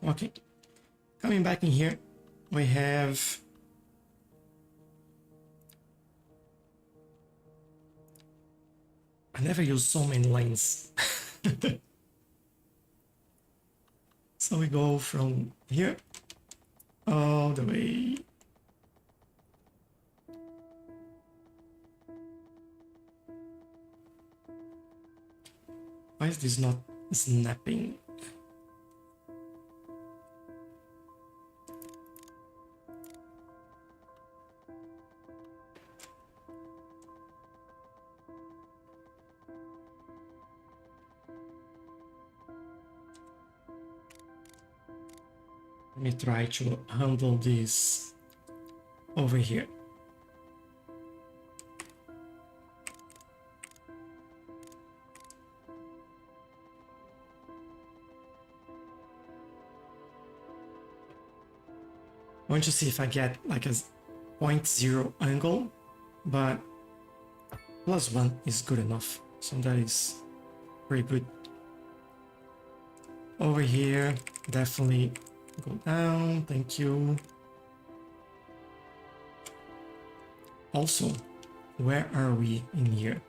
Speaker 1: Okay, coming back in here, we have I never use so many lanes. So we go from here all the way. Why is this not snapping? Let me try to handle this over here. I want to see if I get like a 0.0 angle, but +1 is good enough, so that is pretty good. Over here, definitely go down, thank you. Also, where are we in here?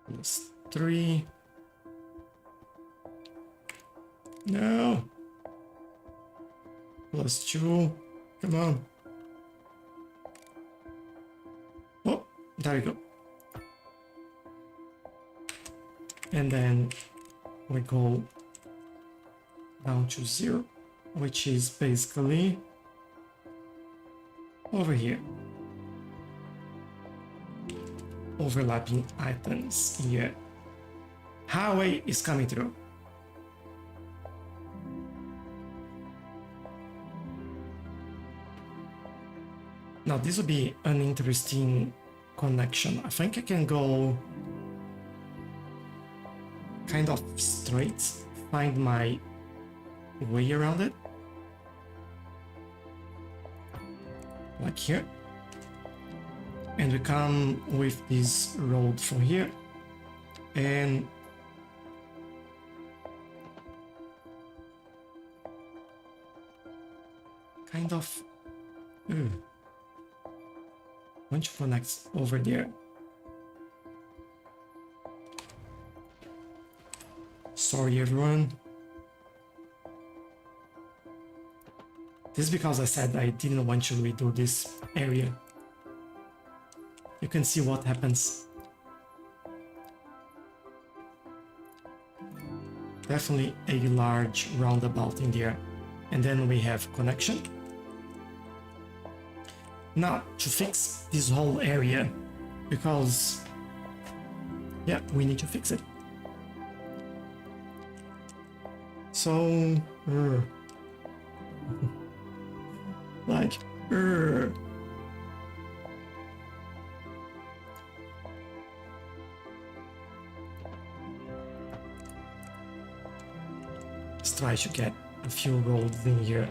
Speaker 1: +3. No. +2. Come on. Oh, there we go. And then we go down to 0, which is basically over here. Overlapping items here. Highway is coming through. Now this will be an interesting connection. I think I can go kind of straight, find my way around it. Like here. And we come with this road from here and kind of want to connect over there. Sorry everyone. This is because I said I didn't want to redo this area. You can see what happens. Definitely a large roundabout in there. And then we have connection. Now to fix this whole area, because yeah, we need to fix it. So like let's try to get a few roads in here.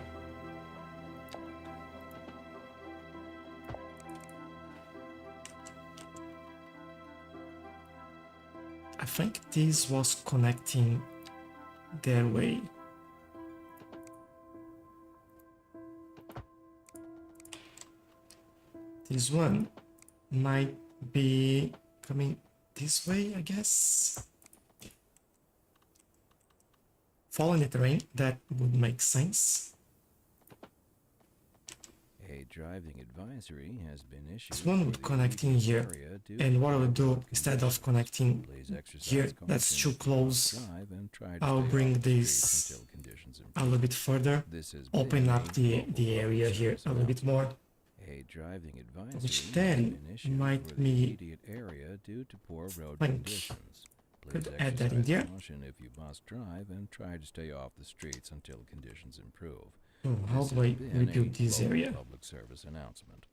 Speaker 1: I think this was connecting their way. This one might be coming this way, I guess. Following the terrain, that would make sense.
Speaker 2: A driving advisory has been issued.
Speaker 1: This one would connect in here. And what I would do, instead of connecting here, that's too close, I'll bring this a little bit further, open up the area here a little bit more.
Speaker 2: A driving advisory
Speaker 1: Which then might be
Speaker 2: area due to poor road
Speaker 1: think
Speaker 2: conditions.
Speaker 1: could add that in there.
Speaker 2: Caution if you must drive and try to stay off the streets until conditions improve.
Speaker 1: How do I rebuild this area?
Speaker 2: Public service announcement.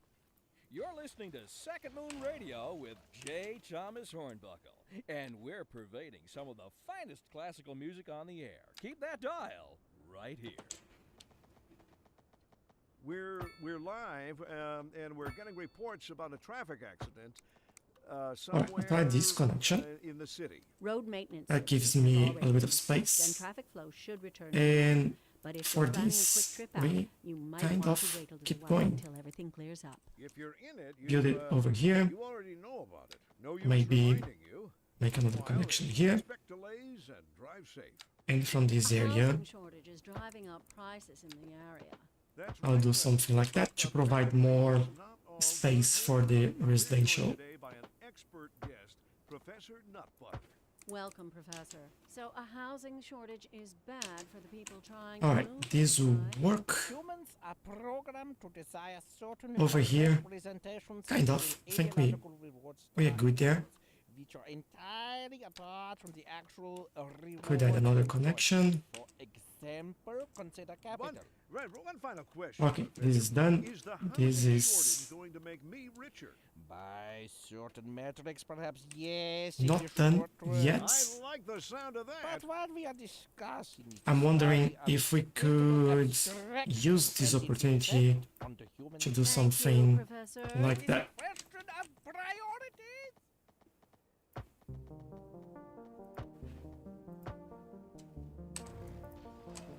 Speaker 6: You're listening to Second Moon Radio with J. Thomas Hornbuckle, and we're pervading some of the finest classical music on the air. Keep that dial right here.
Speaker 5: We're live, and we're getting reports about a traffic accident somewhere
Speaker 1: Alright, I tried this connection.
Speaker 5: In the city.
Speaker 3: Road maintenance.
Speaker 1: That gives
Speaker 3: services
Speaker 1: me
Speaker 3: have
Speaker 1: a
Speaker 3: already
Speaker 1: little bit of
Speaker 3: been dispatched,
Speaker 1: space.
Speaker 3: and traffic flow should return to
Speaker 1: And
Speaker 3: normal. But if
Speaker 1: for
Speaker 3: you're planning a
Speaker 1: this,
Speaker 3: quick trip out,
Speaker 1: we
Speaker 3: you might
Speaker 1: kind
Speaker 3: want
Speaker 1: of
Speaker 3: to wait a little
Speaker 1: keep
Speaker 3: while
Speaker 1: going.
Speaker 3: until everything clears up.
Speaker 5: If you're in it, you,
Speaker 1: Build it over here.
Speaker 5: You already know about it. No use
Speaker 1: Maybe
Speaker 5: reminding you.
Speaker 1: make another connection here.
Speaker 5: Expect delays and drive safe.
Speaker 1: And from this
Speaker 3: A
Speaker 1: area,
Speaker 3: housing shortage is driving up prices in the area.
Speaker 5: That's
Speaker 1: I'll
Speaker 5: right.
Speaker 1: do something like that to provide more
Speaker 5: Not all
Speaker 1: space for the residential.
Speaker 5: Today by an expert guest, Professor Nutbutter.
Speaker 3: Welcome, Professor. So a housing shortage is bad for the people trying
Speaker 1: Alright,
Speaker 3: to move,
Speaker 1: this will
Speaker 3: right?
Speaker 1: work
Speaker 7: Humans are programmed to desire certain
Speaker 1: over here.
Speaker 7: representations
Speaker 1: Kind of.
Speaker 7: in
Speaker 1: Think we
Speaker 7: ideological reward
Speaker 1: are good there.
Speaker 7: structures, which are entirely apart from the actual
Speaker 1: Could add
Speaker 7: reward
Speaker 1: another
Speaker 7: enjoyed.
Speaker 1: connection.
Speaker 7: For example, consider capital.
Speaker 5: One final question.
Speaker 1: Okay,
Speaker 5: Professor.
Speaker 1: this is done.
Speaker 5: Is the
Speaker 1: This
Speaker 5: housing
Speaker 1: is
Speaker 5: shortage going to make me richer?
Speaker 7: By certain metrics, perhaps yes.
Speaker 1: not
Speaker 7: in the
Speaker 1: done
Speaker 7: short run.
Speaker 1: yet.
Speaker 5: I like the sound of that.
Speaker 7: But what we are discussing is
Speaker 1: I'm wondering
Speaker 7: highly
Speaker 1: if we
Speaker 7: abstract
Speaker 1: could use this
Speaker 7: and its
Speaker 1: opportunity
Speaker 7: effect on the human
Speaker 1: to do
Speaker 3: Thank
Speaker 1: something
Speaker 3: you, Professor.
Speaker 1: like that.
Speaker 7: question of priorities.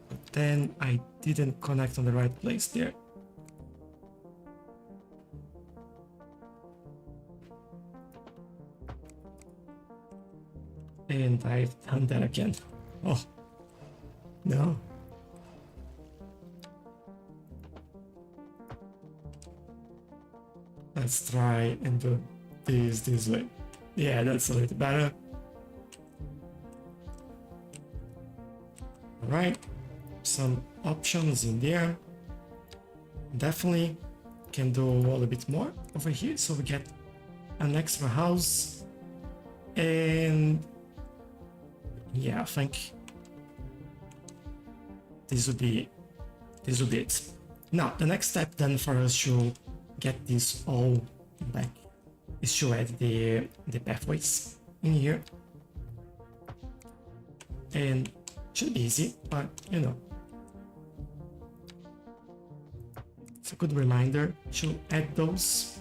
Speaker 1: But then I didn't connect on the right place there. And I've done that again. Oh, no. Let's try and do this way. Yeah, that's a little better. Alright, some options in there. Definitely can do a little bit more over here, so we get an extra house. And yeah, I think this would be it. Now the next step then for us to get this all back is to add the pathways in here. And should be easy, but you know, it's a good reminder to add those.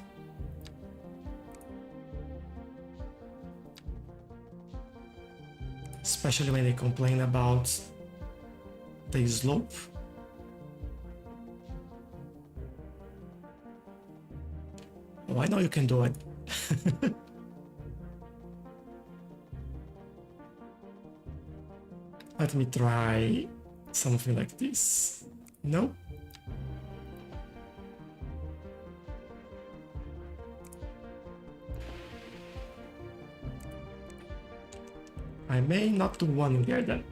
Speaker 1: especially when they complain about the slope. Oh, I know you can do it. Let me try something like this. No? I may not do one in there then.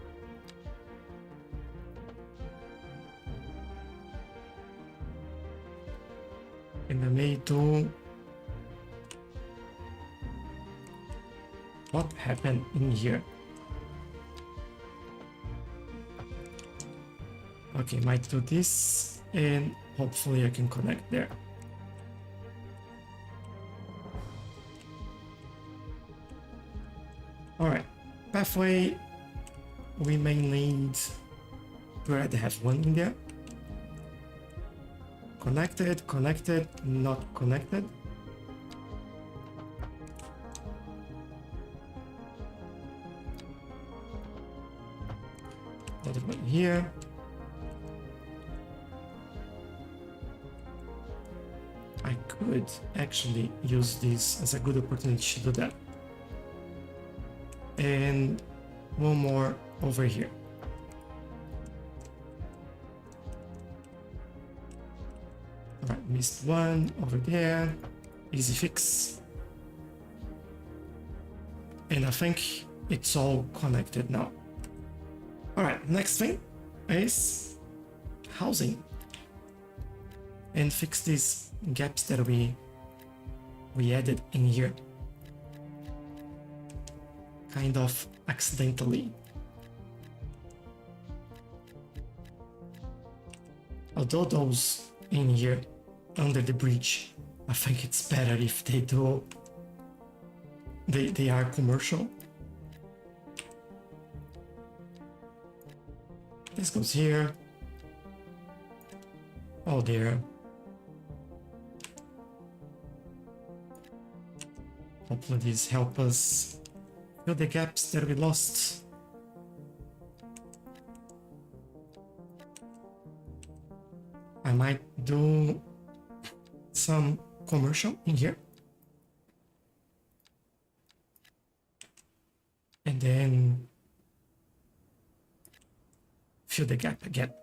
Speaker 1: And I may do... What happened in here? Okay, might do this, and hopefully I can connect there. Alright, pathway, we may need to already have one in there. Connected, connected, not connected. Another one here. I could actually use this as a good opportunity to do that. And one more over here. Alright, missed one over there. Easy fix. And I think it's all connected now. Alright, next thing is housing. And fix these gaps that we added in here. Kind of accidentally. Although those in here under the bridge, I think it's better if they do. They are commercial. This goes here. Oh, there. Hopefully these help us fill the gaps that we lost. I might do some commercial in here. And then fill the gap again.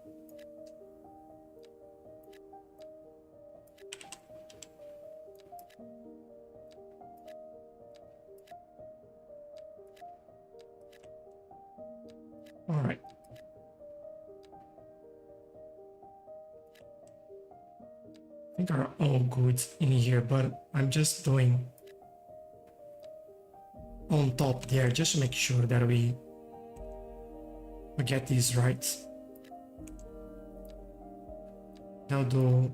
Speaker 1: All right. I think are all good in here, but I'm just doing on top there just to make sure that we get these right. Now do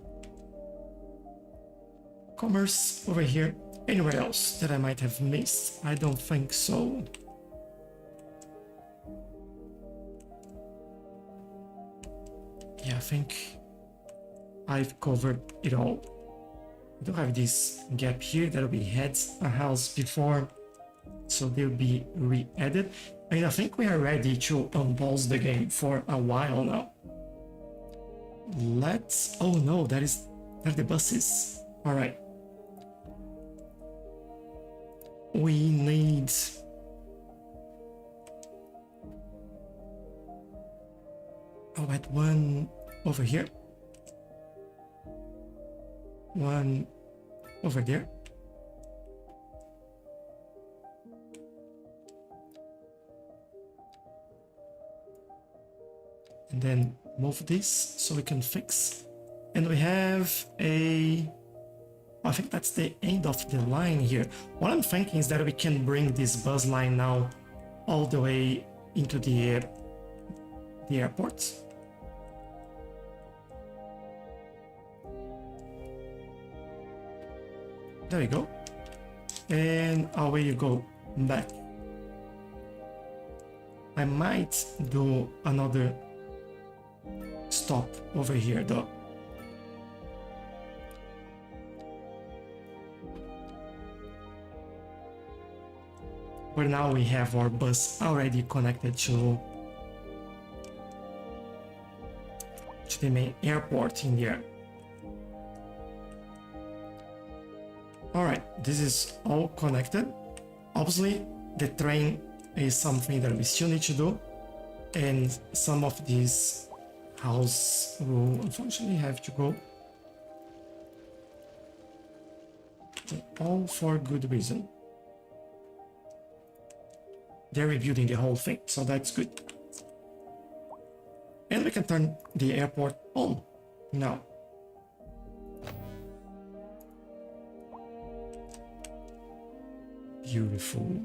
Speaker 1: commerce over here. Anywhere else that I might have missed? I don't think so. Yeah, I think I've covered it all. We do have this gap here that we had a house before, so they'll be re-added. And I think we are ready to unpause the game for a while now. Let's... Oh no, they're the buses. Alright. We need... Oh, at one over here. One over there. And then move this so we can fix. And we have a... I think that's the end of the line here. What I'm thinking is that we can bring this bus line now all the way into the airport. There we go. And away you go back. I might do another stop over here though. But now we have our bus already connected to the main airport in there. Alright, this is all connected. Obviously, the train is something that we still need to do, and some of these houses will unfortunately have to go. All for good reason. They're rebuilding the whole thing, so that's good. And we can turn the airport on now. Beautiful.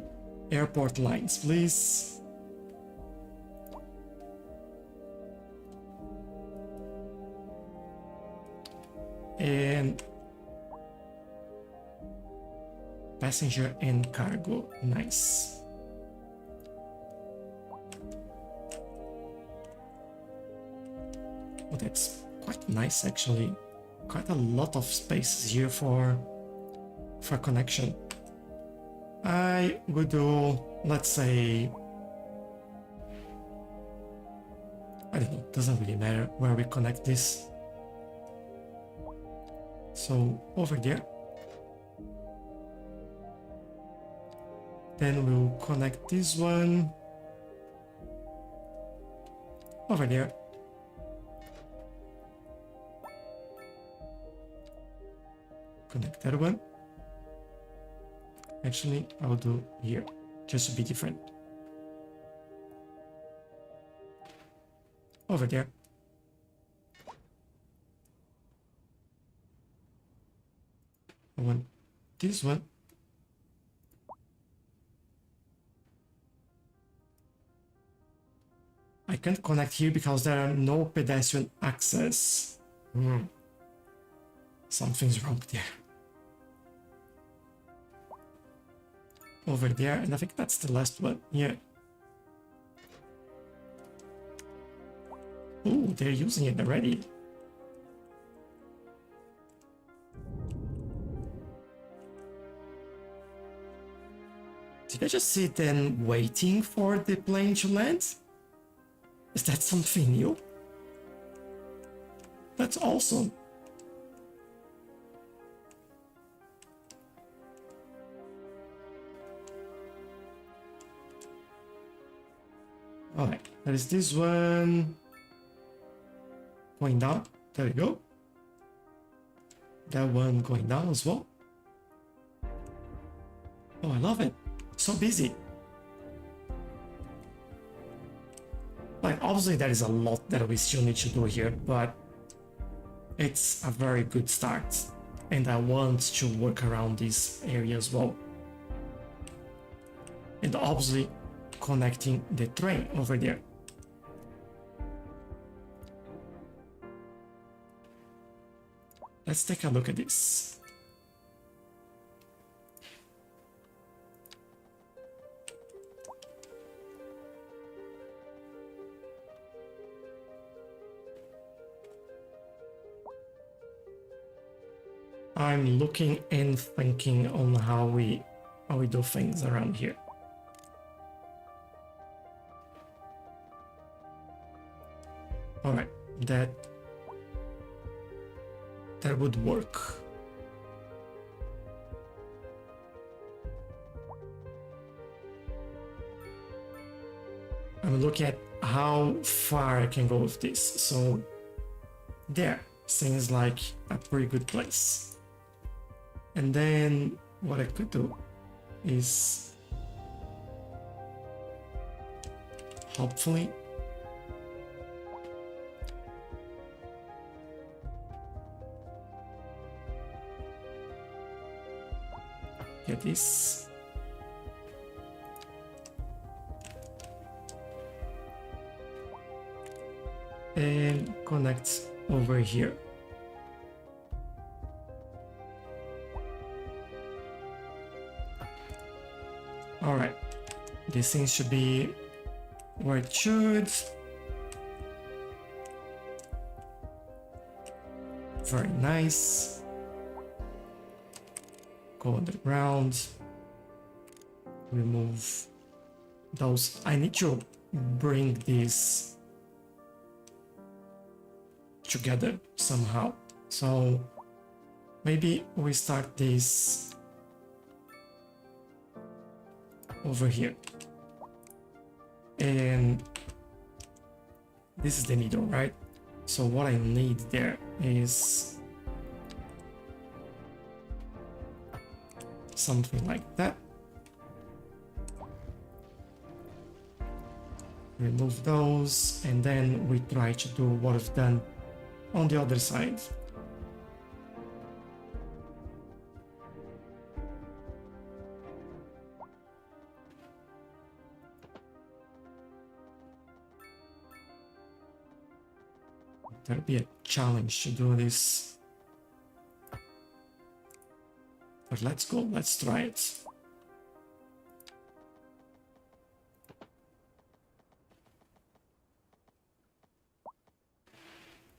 Speaker 1: Airport lines, please. And passenger and cargo, nice. Oh, that's quite nice actually. Quite a lot of space here for connection. I would do, let's say, I don't know, doesn't really matter where we connect this. So over there. Then we'll connect this one over there. Connect that one. Actually, I'll do here, just to be different. Over there. I want this one. I can't connect here because there are no pedestrian access. Something's wrong there. Over there, and I think that's the last one. Yeah. Ooh, they're using it already. Did I just sit and waiting for the plane to land? Is that something new? That's awesome. Alright, there is this one going down. There we go. That one going down as well. Oh, I love it. So busy. Like, obviously there is a lot that we still need to do here, but it's a very good start. And I want to work around this area as well. And obviously connecting the train over there. Let's take a look at this. I'm looking and thinking on how we do things around here. All right, that would work. I'm looking at how far I can go with this. So there seems like a pretty good place. And then what I could do is hopefully get this. And connect over here. All right, this thing should be where it should. Very nice. Go underground. remove those. I need to bring these together somehow. So maybe we start this over here. And this is the middle, right? So what I need there is something like that. Remove those, and then we try to do what we've done on the other side. There'll be a challenge to do this. But let's go, let's try it.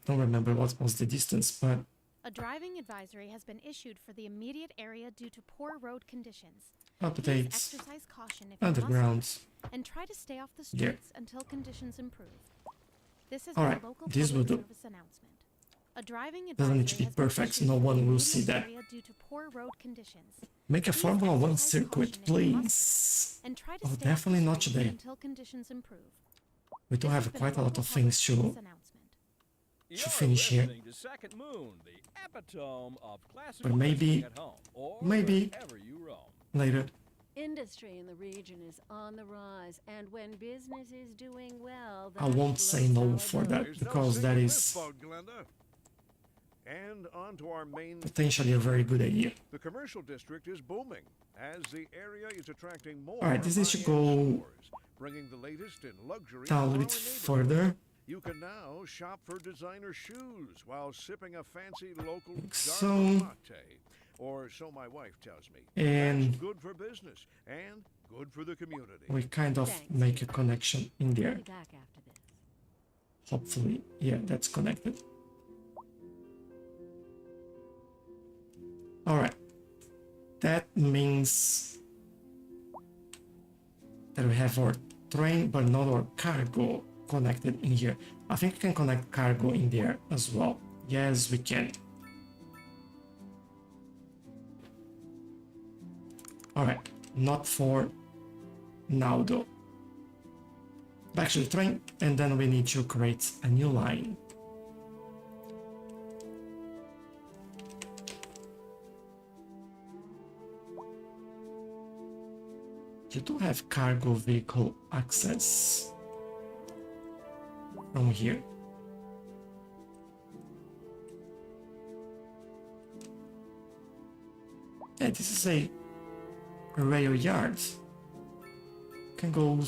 Speaker 1: Don't remember what was the distance, but
Speaker 4: A driving advisory has been issued for the immediate area due to poor road conditions. Please
Speaker 1: updates
Speaker 4: exercise caution if you
Speaker 1: underground.
Speaker 4: must, and try to stay off the
Speaker 1: There.
Speaker 4: streets until conditions improve. This is
Speaker 1: All
Speaker 4: a
Speaker 1: right,
Speaker 4: local
Speaker 1: this will
Speaker 4: public
Speaker 1: do.
Speaker 4: service announcement. A driving
Speaker 1: Doesn't need to
Speaker 4: advisory
Speaker 1: be
Speaker 4: has been
Speaker 1: perfect,
Speaker 4: issued
Speaker 1: no
Speaker 4: for the
Speaker 1: one will
Speaker 4: immediate
Speaker 1: see that.
Speaker 4: area due to poor road conditions.
Speaker 1: Make a
Speaker 4: Please
Speaker 1: Formula 1
Speaker 4: exercise
Speaker 1: circuit,
Speaker 4: caution if you must,
Speaker 1: please.
Speaker 4: and try to
Speaker 1: Oh,
Speaker 4: stay off the
Speaker 1: definitely not
Speaker 4: streets
Speaker 1: today.
Speaker 4: until conditions improve.
Speaker 1: We do
Speaker 4: This
Speaker 1: have
Speaker 4: has been
Speaker 1: quite a lot
Speaker 4: local
Speaker 1: of things
Speaker 4: public
Speaker 1: to
Speaker 4: service announcement.
Speaker 6: You're
Speaker 1: finish here.
Speaker 6: listening to Second Moon, the epitome of classical
Speaker 1: But maybe-
Speaker 6: listening at home or
Speaker 1: maybe-
Speaker 6: wherever you roam.
Speaker 1: later.
Speaker 3: Industry in the region is on the rise, and when business is doing well,
Speaker 1: I
Speaker 3: that
Speaker 1: won't say
Speaker 3: floats
Speaker 1: no
Speaker 3: our
Speaker 1: for
Speaker 3: boat.
Speaker 1: that.
Speaker 5: There's
Speaker 1: because
Speaker 5: no
Speaker 1: that
Speaker 5: singing
Speaker 1: is-
Speaker 5: this boat, Glenda. And on to our main
Speaker 1: Potentially a very good idea.
Speaker 5: The commercial district is booming as the area is attracting more.
Speaker 1: All right, this needs to
Speaker 5: high-end
Speaker 1: go
Speaker 5: stores, bringing the latest in luxury
Speaker 1: down a
Speaker 5: to
Speaker 1: little
Speaker 5: our
Speaker 1: bit
Speaker 5: neighborhood.
Speaker 1: further.
Speaker 5: You can now shop for designer shoes while sipping a fancy local
Speaker 1: So-
Speaker 5: dark latte, or so my wife tells me.
Speaker 1: And-
Speaker 5: That's good for business and good for the community.
Speaker 1: We kind of
Speaker 3: Thanks.
Speaker 1: make a connection in
Speaker 3: I'll
Speaker 1: there.
Speaker 3: be back after this.
Speaker 1: Hopefully, yeah, that's connected. All right, that means that we have our train, but not our cargo connected in here. I think we can connect cargo in there as well. Yes, we can. All right, not for now though. Back to the train, and then we need to create a new line. You do have cargo vehicle access from here. Yeah, this is a rail yard. Can go.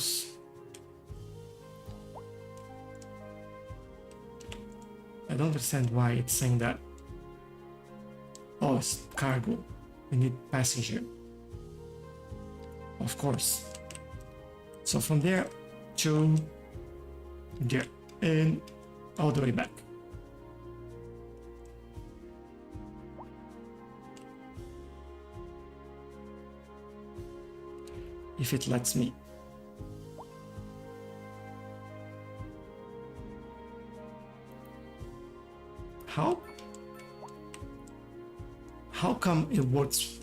Speaker 1: I don't understand why it's saying that. Oh, it's cargo. We need passenger. Of course. So from there to there and all the way back. If it lets me. How? How come it works?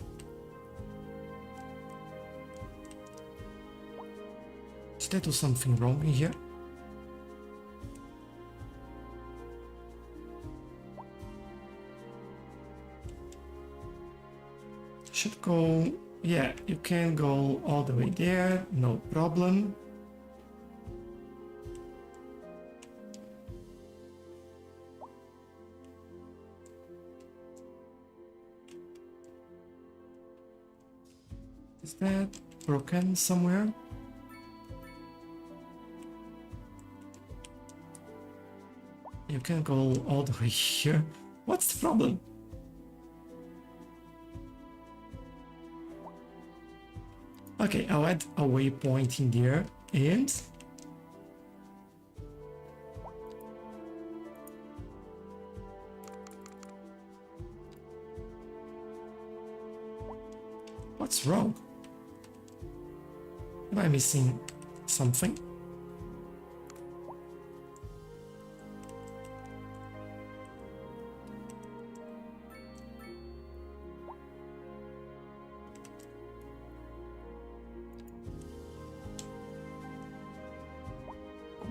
Speaker 1: Did I do something wrong in here? Should go, yeah, you can go all the way there, no problem. Is that broken somewhere? You can go all the way here. What's the problem? Okay, I'll add a waypoint in there and what's wrong? Am I missing something?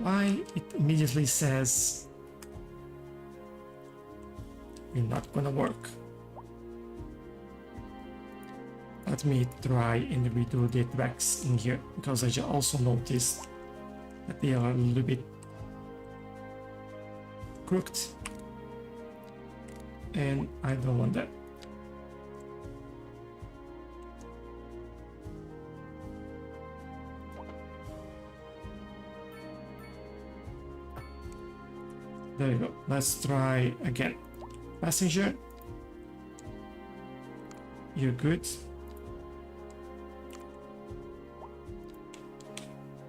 Speaker 1: Why it immediately says we're not gonna work? Let me try and redo the tracks in here, because I also noticed that they are a little bit crooked, and I don't want that. There you go. Let's try again. Passenger, you're good.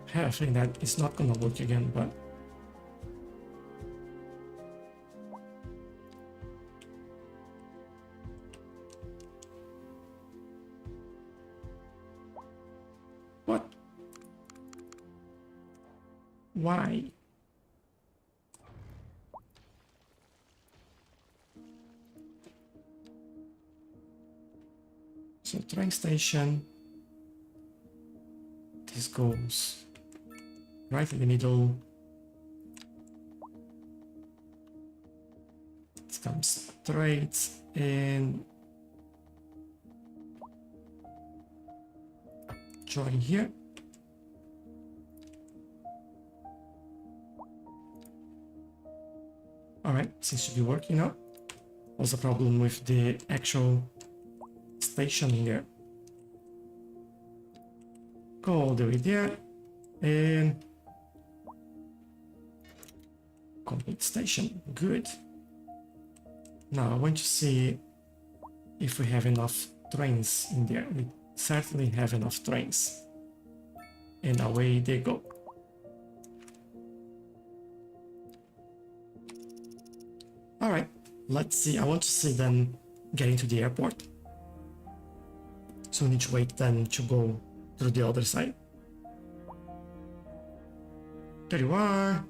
Speaker 1: I have a feeling that it's not gonna work again, but what? Why? So train station, this goes right in the middle. It comes straight and join here. Alright, seems to be working now. Was a problem with the actual station in there. Go all the way there and complete station. Good. Now I want to see if we have enough trains in there. We certainly have enough trains. And away they go. Alright, let's see. I want to see them getting to the airport. So we need to wait then to go through the other side. There you are.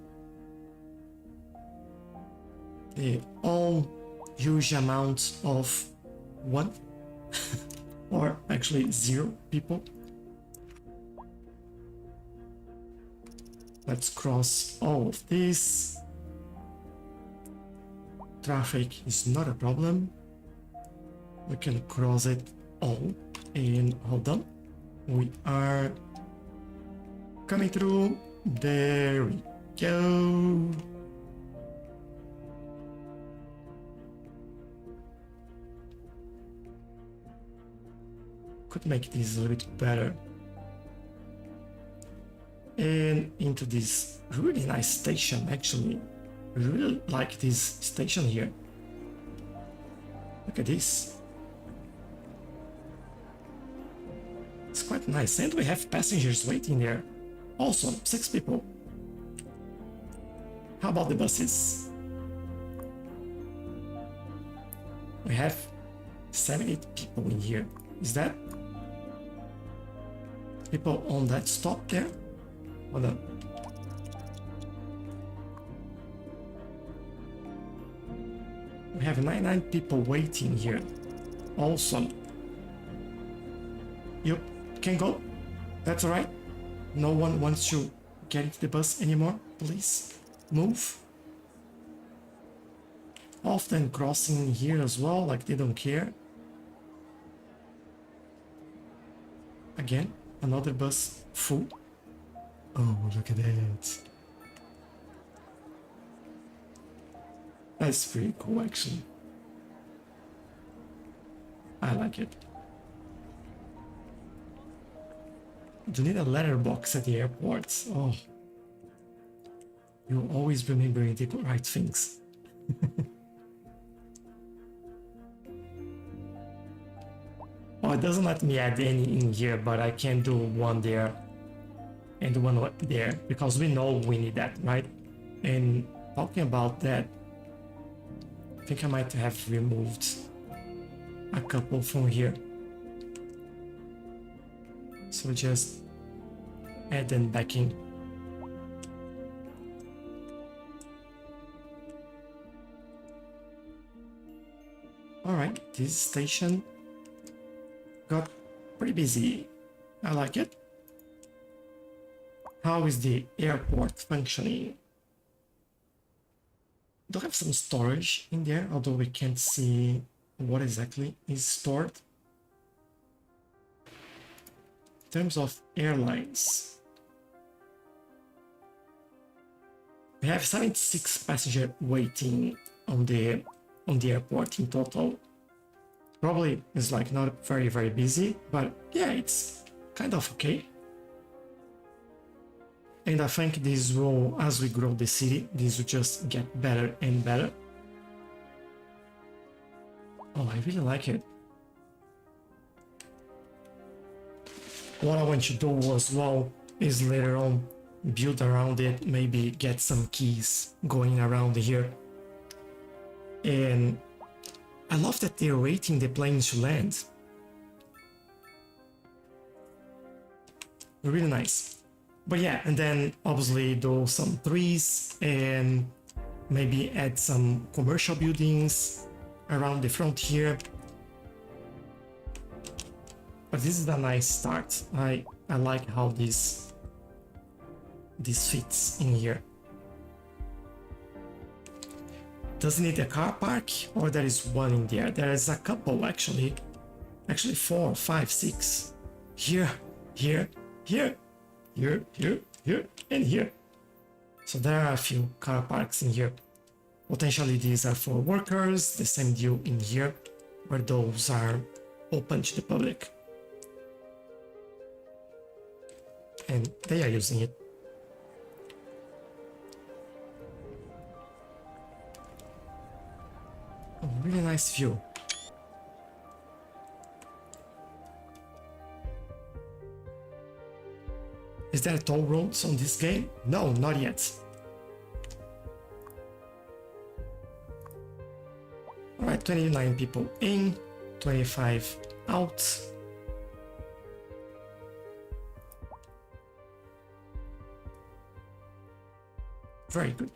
Speaker 1: The all huge amount of one or actually 0 people. Let's cross all of this. Traffic is not a problem. We can cross it all. And hold on, we are coming through. There we go. Could make this a little bit better. And into this really nice station, actually. I really like this station here. Look at this. It's quite nice, and we have passengers waiting there. Awesome, 6 people. How about the buses? We have 78 people in here. Is that people on that stop there? Hold on. We have 99 people waiting here. Awesome. You can go. That's alright. No one wants to get into the bus anymore. Please move. Often crossing here as well, like they don't care. Again, another bus full. Oh, look at that. That's pretty cool, actually. I like it. You need a letterbox at the airport. Oh. You always remembering the right things. Oh, it doesn't let me add any in here, but I can do one there and one there, because we know we need that, right? And talking about that, I think I might have removed a couple from here. So just and then back in. Alright, this station got pretty busy. I like it. How is the airport functioning? Do have some storage in there, although we can't see what exactly is stored. In terms of airlines, we have 76 passengers waiting on the airport in total. Probably is like not very busy, but yeah, it's kind of okay. And I think this will, as we grow the city, this will just get better and better. Oh, I really like it. What I want to do as well is later on build around it, maybe get some keys going around here. And I love that they're waiting the planes to land. Really nice. But yeah, and then obviously do some trees and maybe add some commercial buildings around the front here. But this is a nice start. I like how this fits in here. Doesn't need a car park, or there is one in there? There is a couple actually. Actually 4, 5, 6. Here, here, here, here, here, here, and here. So there are a few car parks in here. Potentially these are for workers, the same deal in here, where those are open to the public. And they are using it. Oh, really nice view. Is there toll roads on this game? No, not yet. Alright, 29 people in, 25 out. Very good.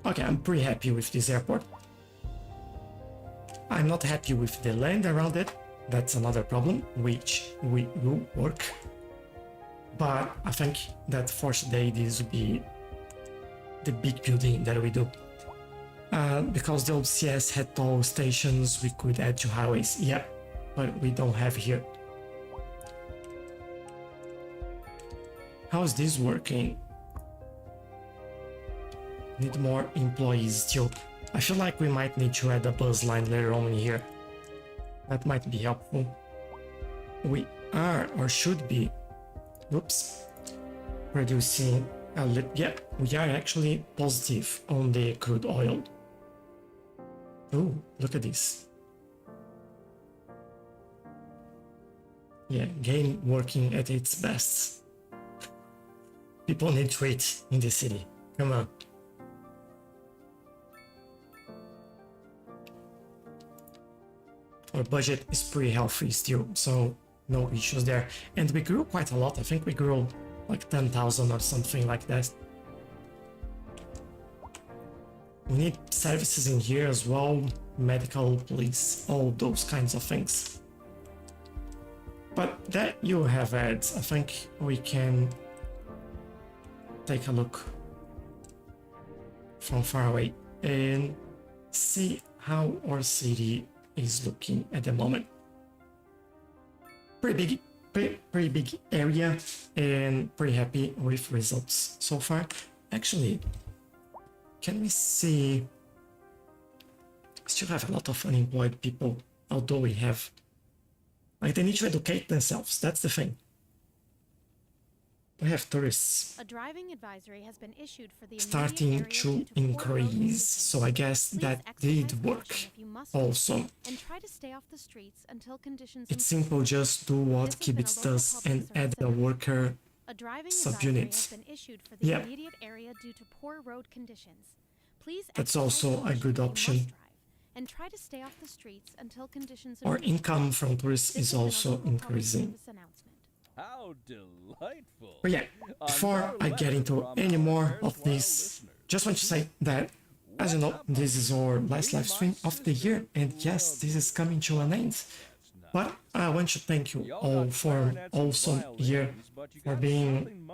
Speaker 1: Okay, I'm pretty happy with this airport. I'm not happy with the land around it. That's another problem, which we will work. But I think that for today this will be the big building that we do. Because the old CS had toll stations, we could add to highways. Yeah, but we don't have here. How is this working? Need more employees still. I feel like we might need to add a bus line later on in here. That might be helpful. We are, or should be, whoops, producing a little, yeah, we are actually positive on the crude oil. Oh, look at this. Yeah, game working at its best. People need to eat in the city. Come on. Our budget is pretty healthy still, so no issues there. And we grew quite a lot. I think we grew like 10,000 or something like that. We need services in here as well, medical, police, all those kinds of things. But that you have ads, I think we can take a look from far away and see how our city is looking at the moment. Pretty big area, and pretty happy with results so far. Actually, can we see? Still have a lot of unemployed people, although we have, like, they need to educate themselves. That's the thing. We have tourists
Speaker 4: A driving advisory has been issued for the
Speaker 1: starting
Speaker 4: immediate area
Speaker 1: to
Speaker 4: due to poor road
Speaker 1: increase,
Speaker 4: conditions.
Speaker 1: so I guess
Speaker 4: Please
Speaker 1: that
Speaker 4: exercise
Speaker 1: did work
Speaker 4: caution if you must
Speaker 1: also.
Speaker 4: and try to stay off the streets until conditions
Speaker 1: It's
Speaker 4: improve.
Speaker 1: simple, just do what
Speaker 4: This has been a
Speaker 1: Kibitz
Speaker 4: local
Speaker 1: does
Speaker 4: public
Speaker 1: and add
Speaker 4: service
Speaker 1: a worker.
Speaker 4: A driving
Speaker 1: subunit.
Speaker 4: advisory has been issued for the
Speaker 1: Yeah.
Speaker 4: immediate area due to poor road conditions. Please
Speaker 1: That's
Speaker 4: exercise
Speaker 1: also a
Speaker 4: caution
Speaker 1: good
Speaker 4: if you
Speaker 1: option.
Speaker 4: must drive, and try to stay off the streets until conditions
Speaker 1: Our
Speaker 4: improve.
Speaker 1: income from tourists
Speaker 4: This
Speaker 1: is
Speaker 4: has been a
Speaker 1: also
Speaker 4: local public
Speaker 1: increasing.
Speaker 4: service announcement.
Speaker 6: How's How delightful.
Speaker 1: But yeah, before I get into any more of this, just want to say that, as you know, this is our last live stream of the year, and yes, this is coming to an end. But I want to thank you all for an awesome year, for being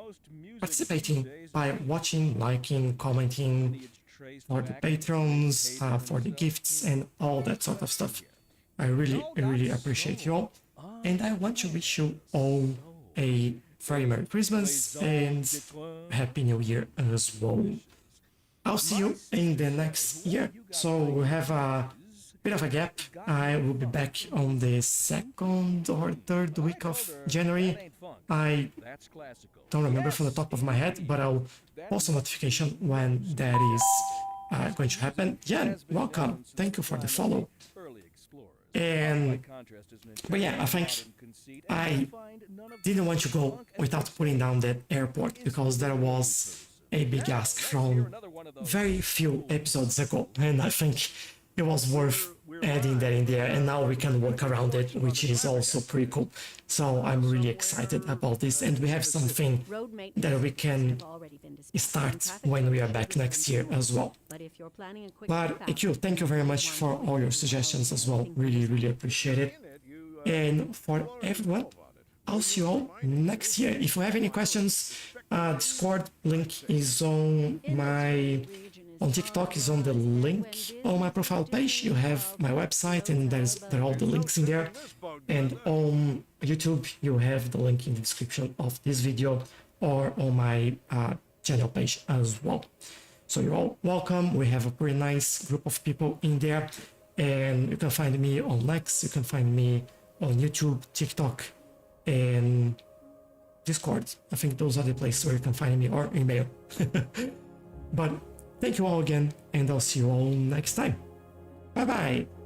Speaker 1: participating by watching, liking, commenting, for the patrons, for the gifts, and all that sort of stuff. I really appreciate you all, and I want to wish you all a very Merry Christmas and Happy New Year as well. I'll see you in the next year, so we'll have a bit of a gap. I will be back on the 2nd or 3rd week of January. I don't remember from the top of my head, but I'll post a notification when that is going to happen. Yeah, welcome. Thank you for the follow. And but yeah, I think I didn't want to go without putting down that airport, because there was a big ask from very few episodes ago, and I think it was worth adding that in there, and now we can work around it, which is also pretty cool. So I'm really excited about this, and we have something that we can start when we are back next year as well. But Akil, thank you very much for all your suggestions as well. Really appreciate it. And for everyone, I'll see you all next year. If you have any questions, Discord link is on TikTok is on the link on my profile page. You have my website, and there are all the links in there. And on YouTube, you have the link in the description of this video or on my channel page as well. So you're all welcome. We have a pretty nice group of people in there, and you can find me on Lex. You can find me on YouTube, TikTok, and Discord. I think those are the places where you can find me, or email. But thank you all again, and I'll see you all next time. Bye bye.